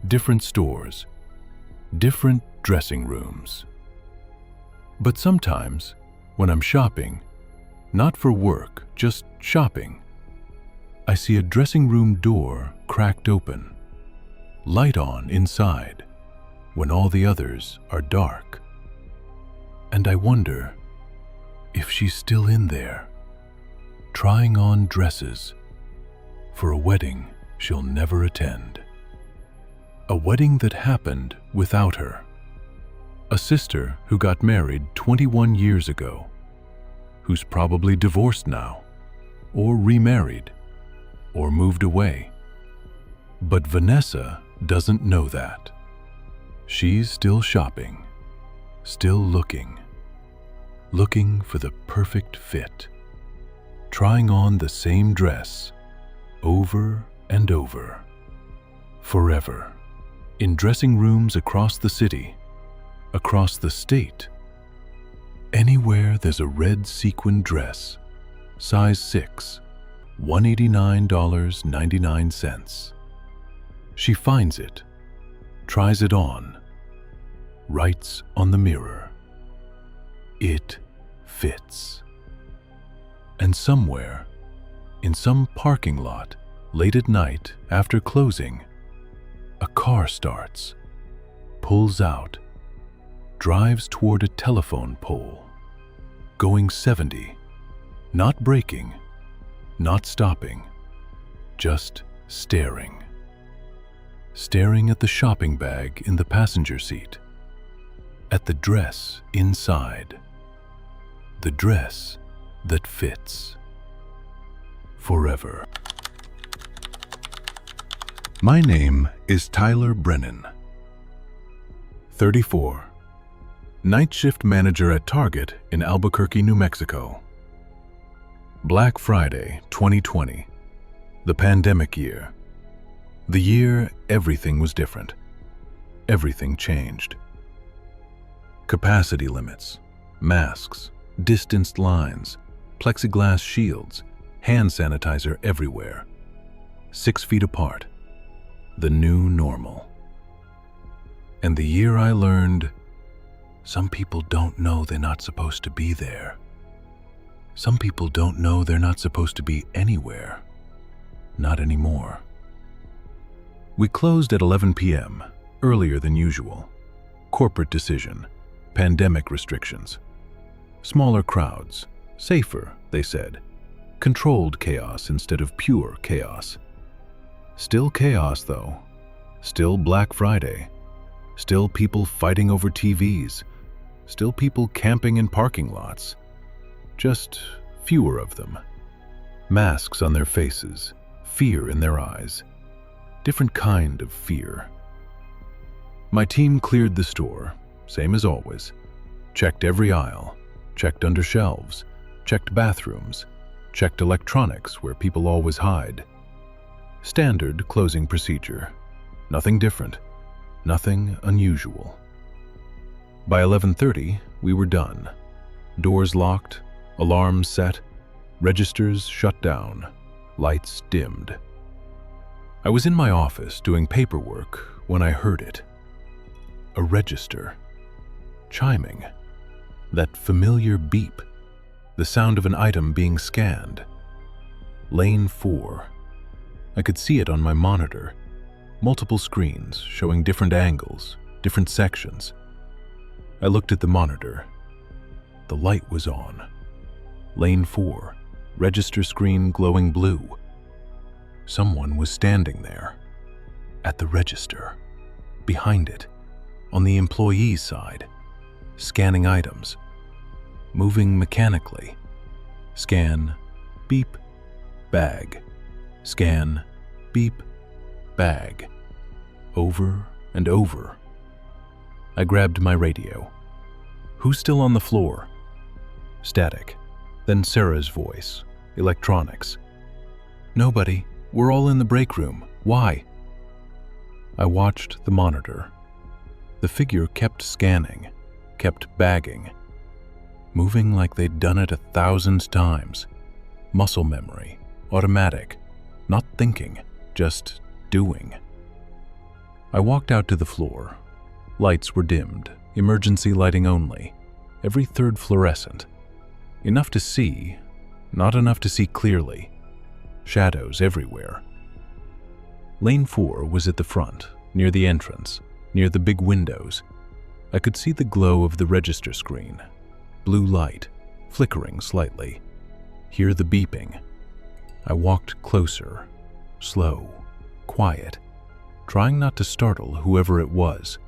Different stores. Different dressing rooms. But sometimes, when I'm shopping, not for work, just shopping, I see a dressing room door cracked open, light on inside, when all the others are dark. And I wonder if she's still in there, trying on dresses for a wedding she'll never attend. A wedding that happened without her. A sister who got married 21 years ago, who's probably divorced now, or remarried, or moved away. But Vanessa doesn't know that. She's still shopping, still looking for the perfect fit, trying on the same dress over and over, forever, in dressing rooms across the city, across the state. Anywhere there's a red sequin dress, size 6, $189.99. She finds it, tries it on, writes on the mirror. It fits. And somewhere, in some parking lot, late at night after closing, a car starts, pulls out, drives toward a telephone pole, going 70, not braking, not stopping, just staring. Staring at the shopping bag in the passenger seat, at the dress inside, the dress that fits. Forever. My name is Tyler Brennan. 34. Night shift manager at Target in Albuquerque, New Mexico. Black Friday, 2020. The pandemic year. The year everything was different. Everything changed. Capacity limits, masks, distanced lines, plexiglass shields, hand sanitizer everywhere. 6 feet apart. The new normal. And the year I learned, some people don't know they're not supposed to be there. Some people don't know they're not supposed to be anywhere. Not anymore. We closed at 11 p.m., earlier than usual. Corporate decision, pandemic restrictions. Smaller crowds, safer, they said. Controlled chaos instead of pure chaos. Still chaos, though. Still Black Friday. Still people fighting over TVs. Still people camping in parking lots. Just fewer of them. Masks on their faces, fear in their eyes. Different kind of fear. My team cleared the store, same as always. Checked every aisle, checked under shelves, checked bathrooms, checked electronics where people always hide. Standard closing procedure. Nothing different, nothing unusual. By 11:30, we were done. Doors locked, alarms set, registers shut down, lights dimmed. I was in my office doing paperwork when I heard it. A register. Chiming. That familiar beep. The sound of an item being scanned. Lane 4. I could see it on my monitor. Multiple screens showing different angles, different sections. I looked at the monitor. The light was on. Lane 4. Register screen glowing blue. Someone was standing there. At the register. Behind it. On the employee's side. Scanning items. Moving mechanically. Scan, beep, bag. Scan, beep, bag. Over and over. I grabbed my radio. Who's still on the floor? Static. Then Sarah's voice. Electronics. Nobody. We're all in the break room. Why? I watched the monitor. The figure kept scanning, kept bagging. Moving like they'd done it 1,000 times. Muscle memory. Automatic. Not thinking. Just doing. I walked out to the floor. Lights were dimmed. Emergency lighting only. Every third fluorescent. Enough to see, not enough to see clearly. Shadows everywhere. Lane 4 was at the front, near the entrance, near the big windows. I could see the glow of the register screen. Blue light, flickering slightly. Hear the beeping. I walked closer, slow, quiet, trying not to startle whoever it was.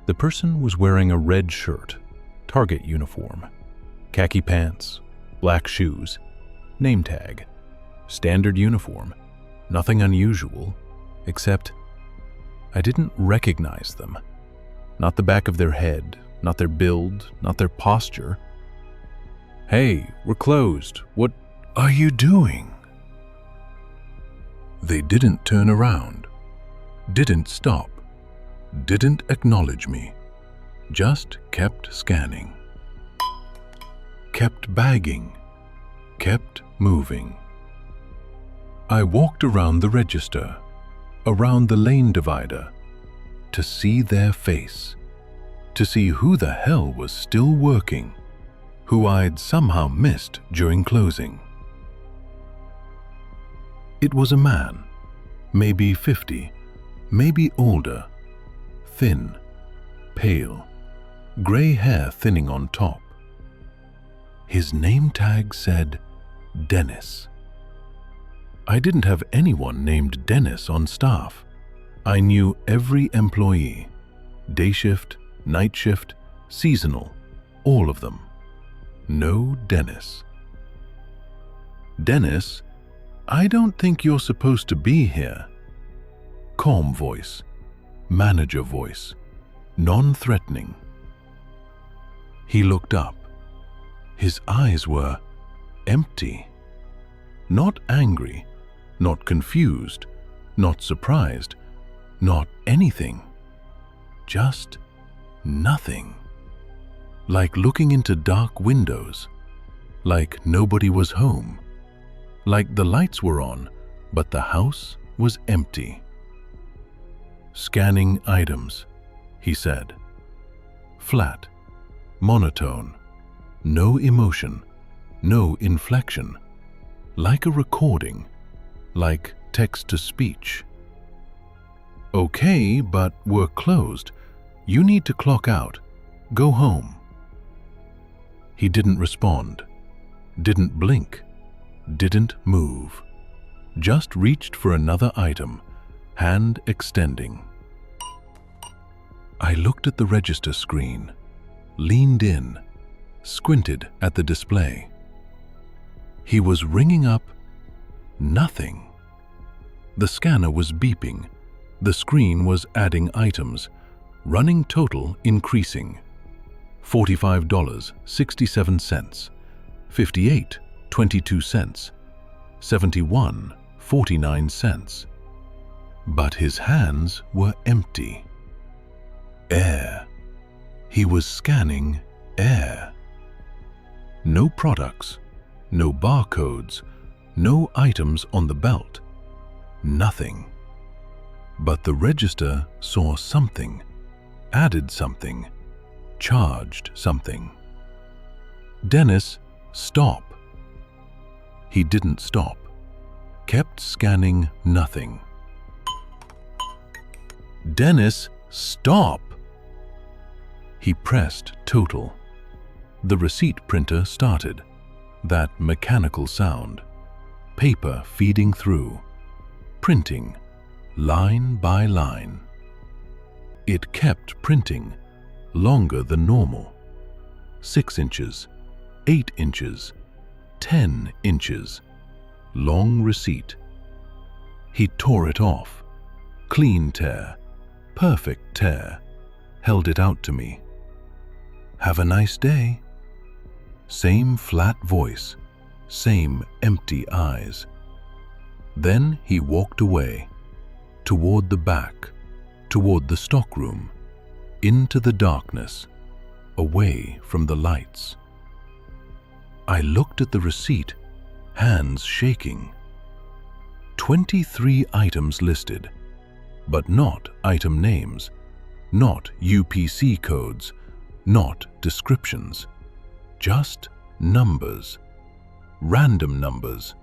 The person was wearing a red shirt, Target uniform, khaki pants, black shoes, name tag, standard uniform, nothing unusual, except I didn't recognize them. Not the back of their head, not their build, not their posture. Hey, we're closed. What are you doing? They didn't turn around, didn't stop, didn't acknowledge me, just kept scanning. Kept bagging, kept moving. I walked around the register, around the lane divider, to see their face, to see who the hell was still working, who I'd somehow missed during closing. It was a man, maybe 50, maybe older, thin, pale, gray hair thinning on top. His name tag said Dennis. I didn't have anyone named Dennis on staff. I knew every employee, day shift, night shift, seasonal, all of them. No Dennis. Dennis, I don't think you're supposed to be here. Calm voice, manager voice, non-threatening. He looked up. His eyes were empty. Not angry, not confused, not surprised, not anything. Just nothing. Like looking into dark windows. Like nobody was home. Like the lights were on, but the house was empty. "Scanning items," he said. Flat, monotone, no emotion, no inflection. Like a recording, like text-to-speech. "Okay, but we're closed. You need to clock out. Go home." He didn't respond, didn't blink, didn't move. Just reached for another item, hand extending. I looked at the register screen, leaned in, squinted at the display. He was ringing up nothing. The scanner was beeping. The screen was adding items, running total increasing. $45.67, $58.22, $71.49. But his hands were empty. Air. He was scanning air. No products, no barcodes, no items on the belt. Nothing. But the register saw something, added something, charged something. "Dennis, stop." He didn't stop. Kept scanning nothing. "Dennis, stop!" He pressed total. The receipt printer started. That mechanical sound. Paper feeding through. Printing, line by line. It kept printing, longer than normal. 6 inches, 8 inches, 10 inches. Long receipt. He tore it off. Clean tear, perfect tear. Held it out to me. "Have a nice day." Same flat voice, same empty eyes. Then he walked away, toward the back, toward the stockroom, into the darkness, away from the lights. I looked at the receipt, hands shaking. 23 items listed, but not item names, not UPC codes, not descriptions. Just numbers. Random numbers.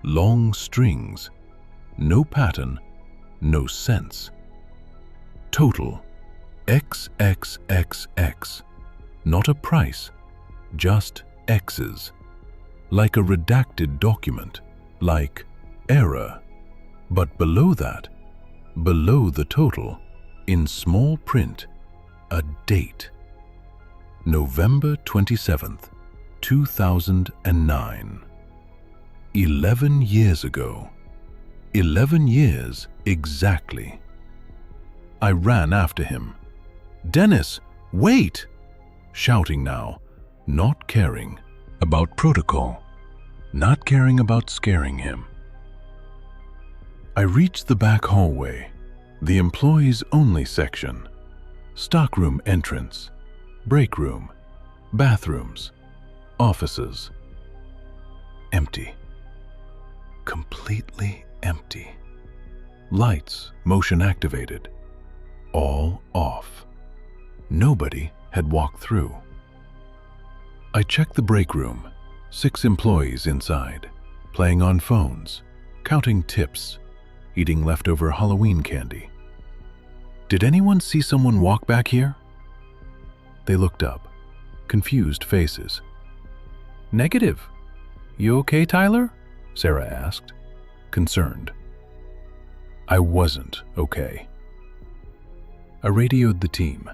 Long strings. No pattern, no sense. Total XXXX. Not a price, just X's. Like a redacted document, like error. But below that, below the total, in small print, a date. November 27th, 2009. 11 years ago. 11 years exactly. I ran after him. "Dennis, wait!" Shouting now, not caring about protocol, not caring about scaring him. I reached the back hallway, the employees-only section, stockroom entrance, break room, bathrooms, offices. Empty. Completely empty. Lights motion activated. All off. Nobody had walked through. I checked the break room. 6 employees inside, playing on phones, counting tips, eating leftover Halloween candy. "Did anyone see someone walk back here?" They looked up, confused faces. "Negative. You okay, Tyler?" Sarah asked, concerned. I wasn't okay. I radioed the team.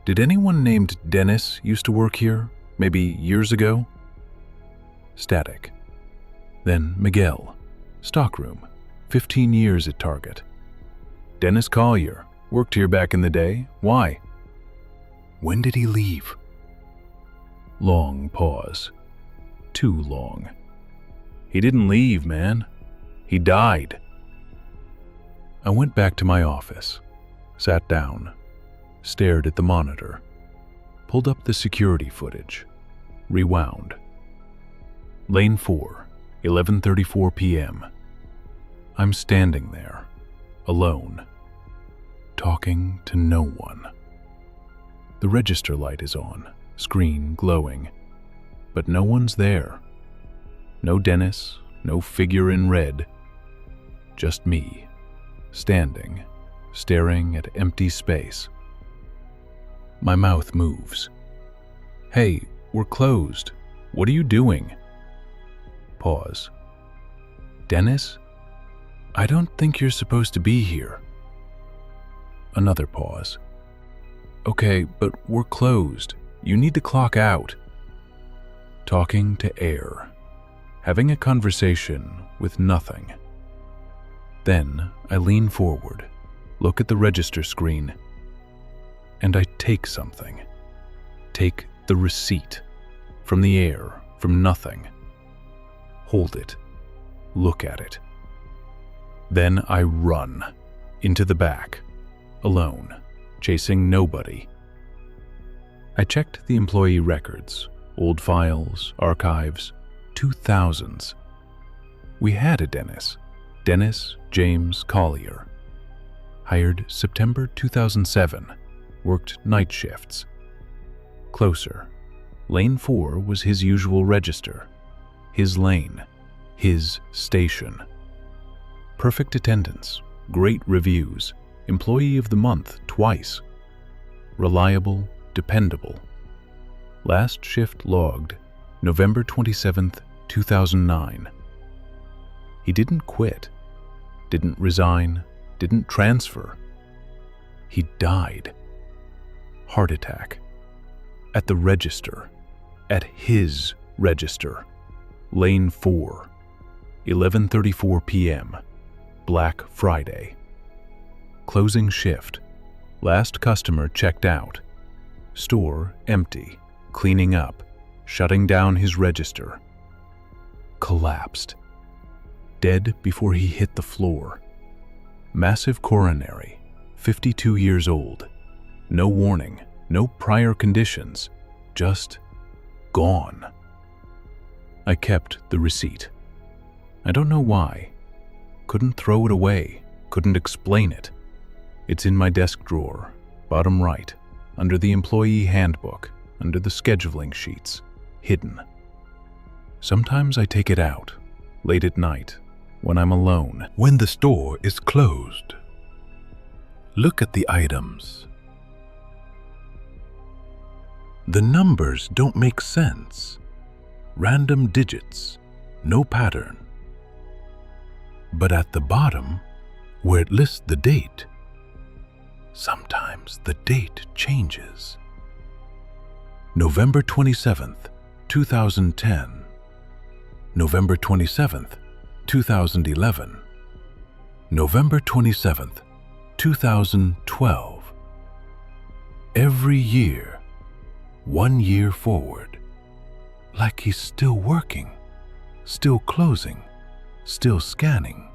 "Did anyone named Dennis used to work here, maybe years ago?" Static. Then Miguel, stockroom, 15 years at Target. "Dennis Collier, worked here back in the day. Why?" When did he leave? Long pause. Too long. He didn't leave, man. He died. I went back to my office, sat down, stared at the monitor, pulled up the security footage, rewound. Lane 4, 11:34 p.m. I'm standing there, alone, talking to no one. The register light is on, screen glowing, but no one's there. No Dennis, no figure in red. Just me, standing, staring at empty space. My mouth moves. Hey, we're closed. What are you doing? Pause. Dennis? I don't think you're supposed to be here. Another pause. Okay, but we're closed. You need to clock out. Talking to air. Having a conversation with nothing. Then I lean forward, look at the register screen, and I take something. Take the receipt. From the air, from nothing. Hold it. Look at it. Then I run. Into the back. Alone. Chasing nobody. I checked the employee records. Old files, archives. 2000s. We had a Dennis. Dennis James Collier. Hired September 2007. Worked night shifts. Closer. Lane 4 was his usual register. His lane. His station. Perfect attendance. Great reviews. Employee of the month twice. Reliable, dependable. Last shift logged November 27th, 2009. He didn't quit. Didn't resign. Didn't transfer. He died. Heart attack. At the register. At his register. Lane 4. 11:34 p.m. Black Friday. Closing shift. Last customer checked out. Store empty. Cleaning up. Shutting down his register. Collapsed. Dead before he hit the floor. Massive coronary. 52 years old. No warning. No prior conditions. Just gone. I kept the receipt. I don't know why. Couldn't throw it away. Couldn't explain it. It's in my desk drawer, bottom right, under the employee handbook, under the scheduling sheets, hidden. Sometimes I take it out, late at night, when I'm alone. When the store is closed, look at the items. The numbers don't make sense. Random digits, no pattern. But at the bottom, where it lists the date, sometimes the date changes. November 27th, 2010. November 27th, 2011. November 27th, 2012. Every year, 1 year forward. Like he's still working, still closing, still scanning.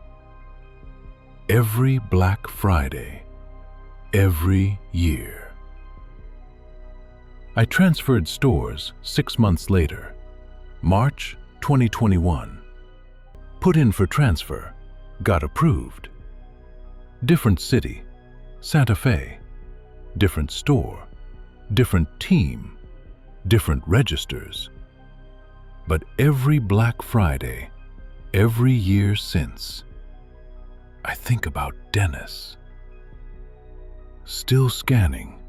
Every Black Friday, every year. I transferred stores 6 months later, March 2021. Put in for transfer, got approved. Different city, Santa Fe. Different store, different team, different registers. But every Black Friday, every year since, I think about Dennis. Still scanning,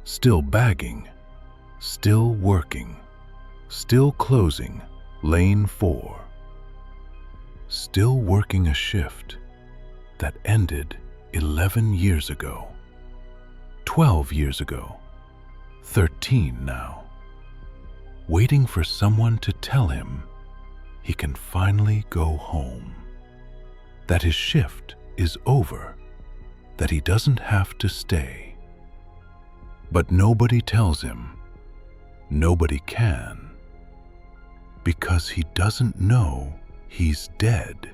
still bagging, still working, still closing lane 4. Still working a shift that ended 11 years ago, 12 years ago, 13 now. Waiting for someone to tell him he can finally go home, that his shift is over, that he doesn't have to stay. But nobody tells him. Nobody can. Because he doesn't know he's dead.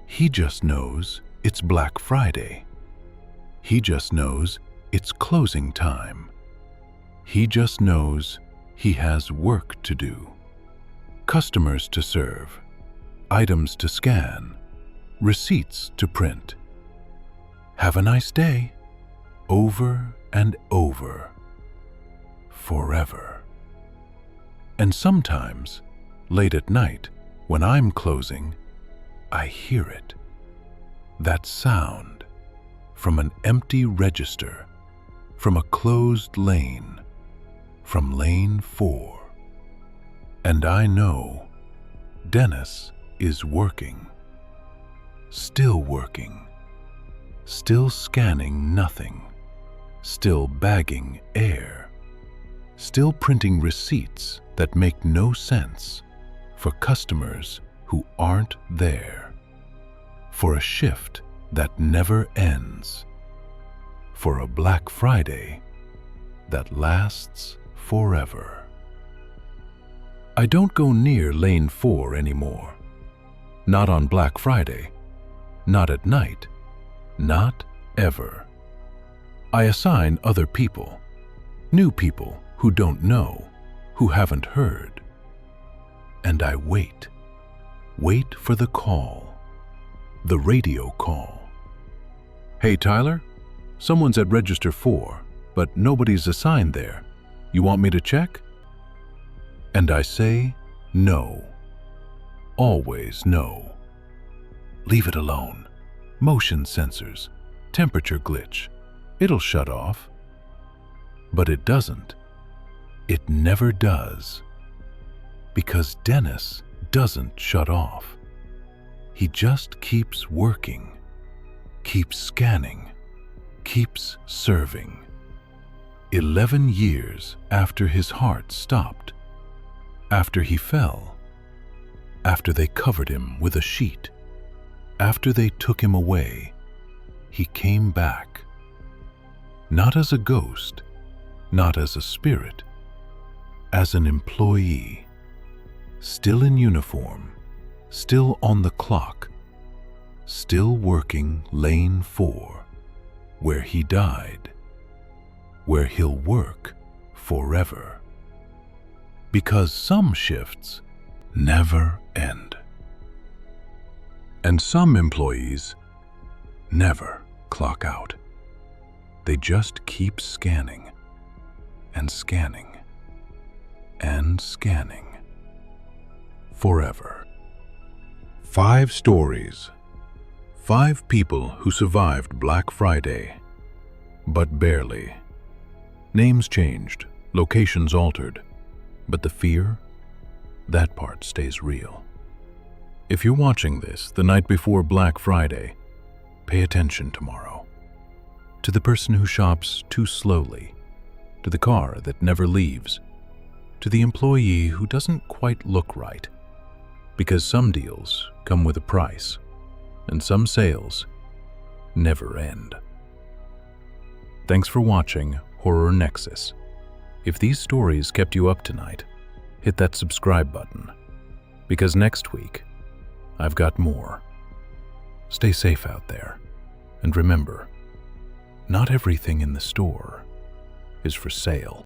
He just knows it's Black Friday. He just knows it's closing time. He just knows he has work to do. Customers to serve, items to scan, receipts to print. Have a nice day. Over and over. Forever. And sometimes, late at night, when I'm closing, I hear it. That sound from an empty register, from a closed lane, from lane 4. And I know Dennis is working. Still working. Still scanning nothing. Still bagging air. Still printing receipts that make no sense for customers who aren't there. For a shift that never ends. For a Black Friday that lasts forever. I don't go near lane 4 anymore. Not on Black Friday. Not at night. Not ever. I assign other people. New people who don't know, who haven't heard. And I wait. Wait for the call. The radio call. Hey Tyler, someone's at register 4, but nobody's assigned there. You want me to check? And I say no. Always no. Leave it alone. Motion sensors, temperature glitch. It'll shut off. But it doesn't. It never does. Because Dennis doesn't shut off. He just keeps working, keeps scanning, keeps serving. 11 years after his heart stopped. After he fell, after they covered him with a sheet, after they took him away, he came back. Not as a ghost, not as a spirit, as an employee, still in uniform, still on the clock, still working lane 4, where he died, where he'll work forever. Because some shifts never end. And some employees never clock out. They just keep scanning and scanning and scanning forever. 5 stories. 5 people who survived Black Friday, but barely. Names changed, locations altered. But the fear, that part stays real. If you're watching this the night before Black Friday, pay attention tomorrow. To the person who shops too slowly, to the car that never leaves, to the employee who doesn't quite look right. Because some deals come with a price, and some sales never end. Thanks for watching Horror Nexus. If these stories kept you up tonight, hit that subscribe button, because next week, I've got more. Stay safe out there, and remember, not everything in the store is for sale.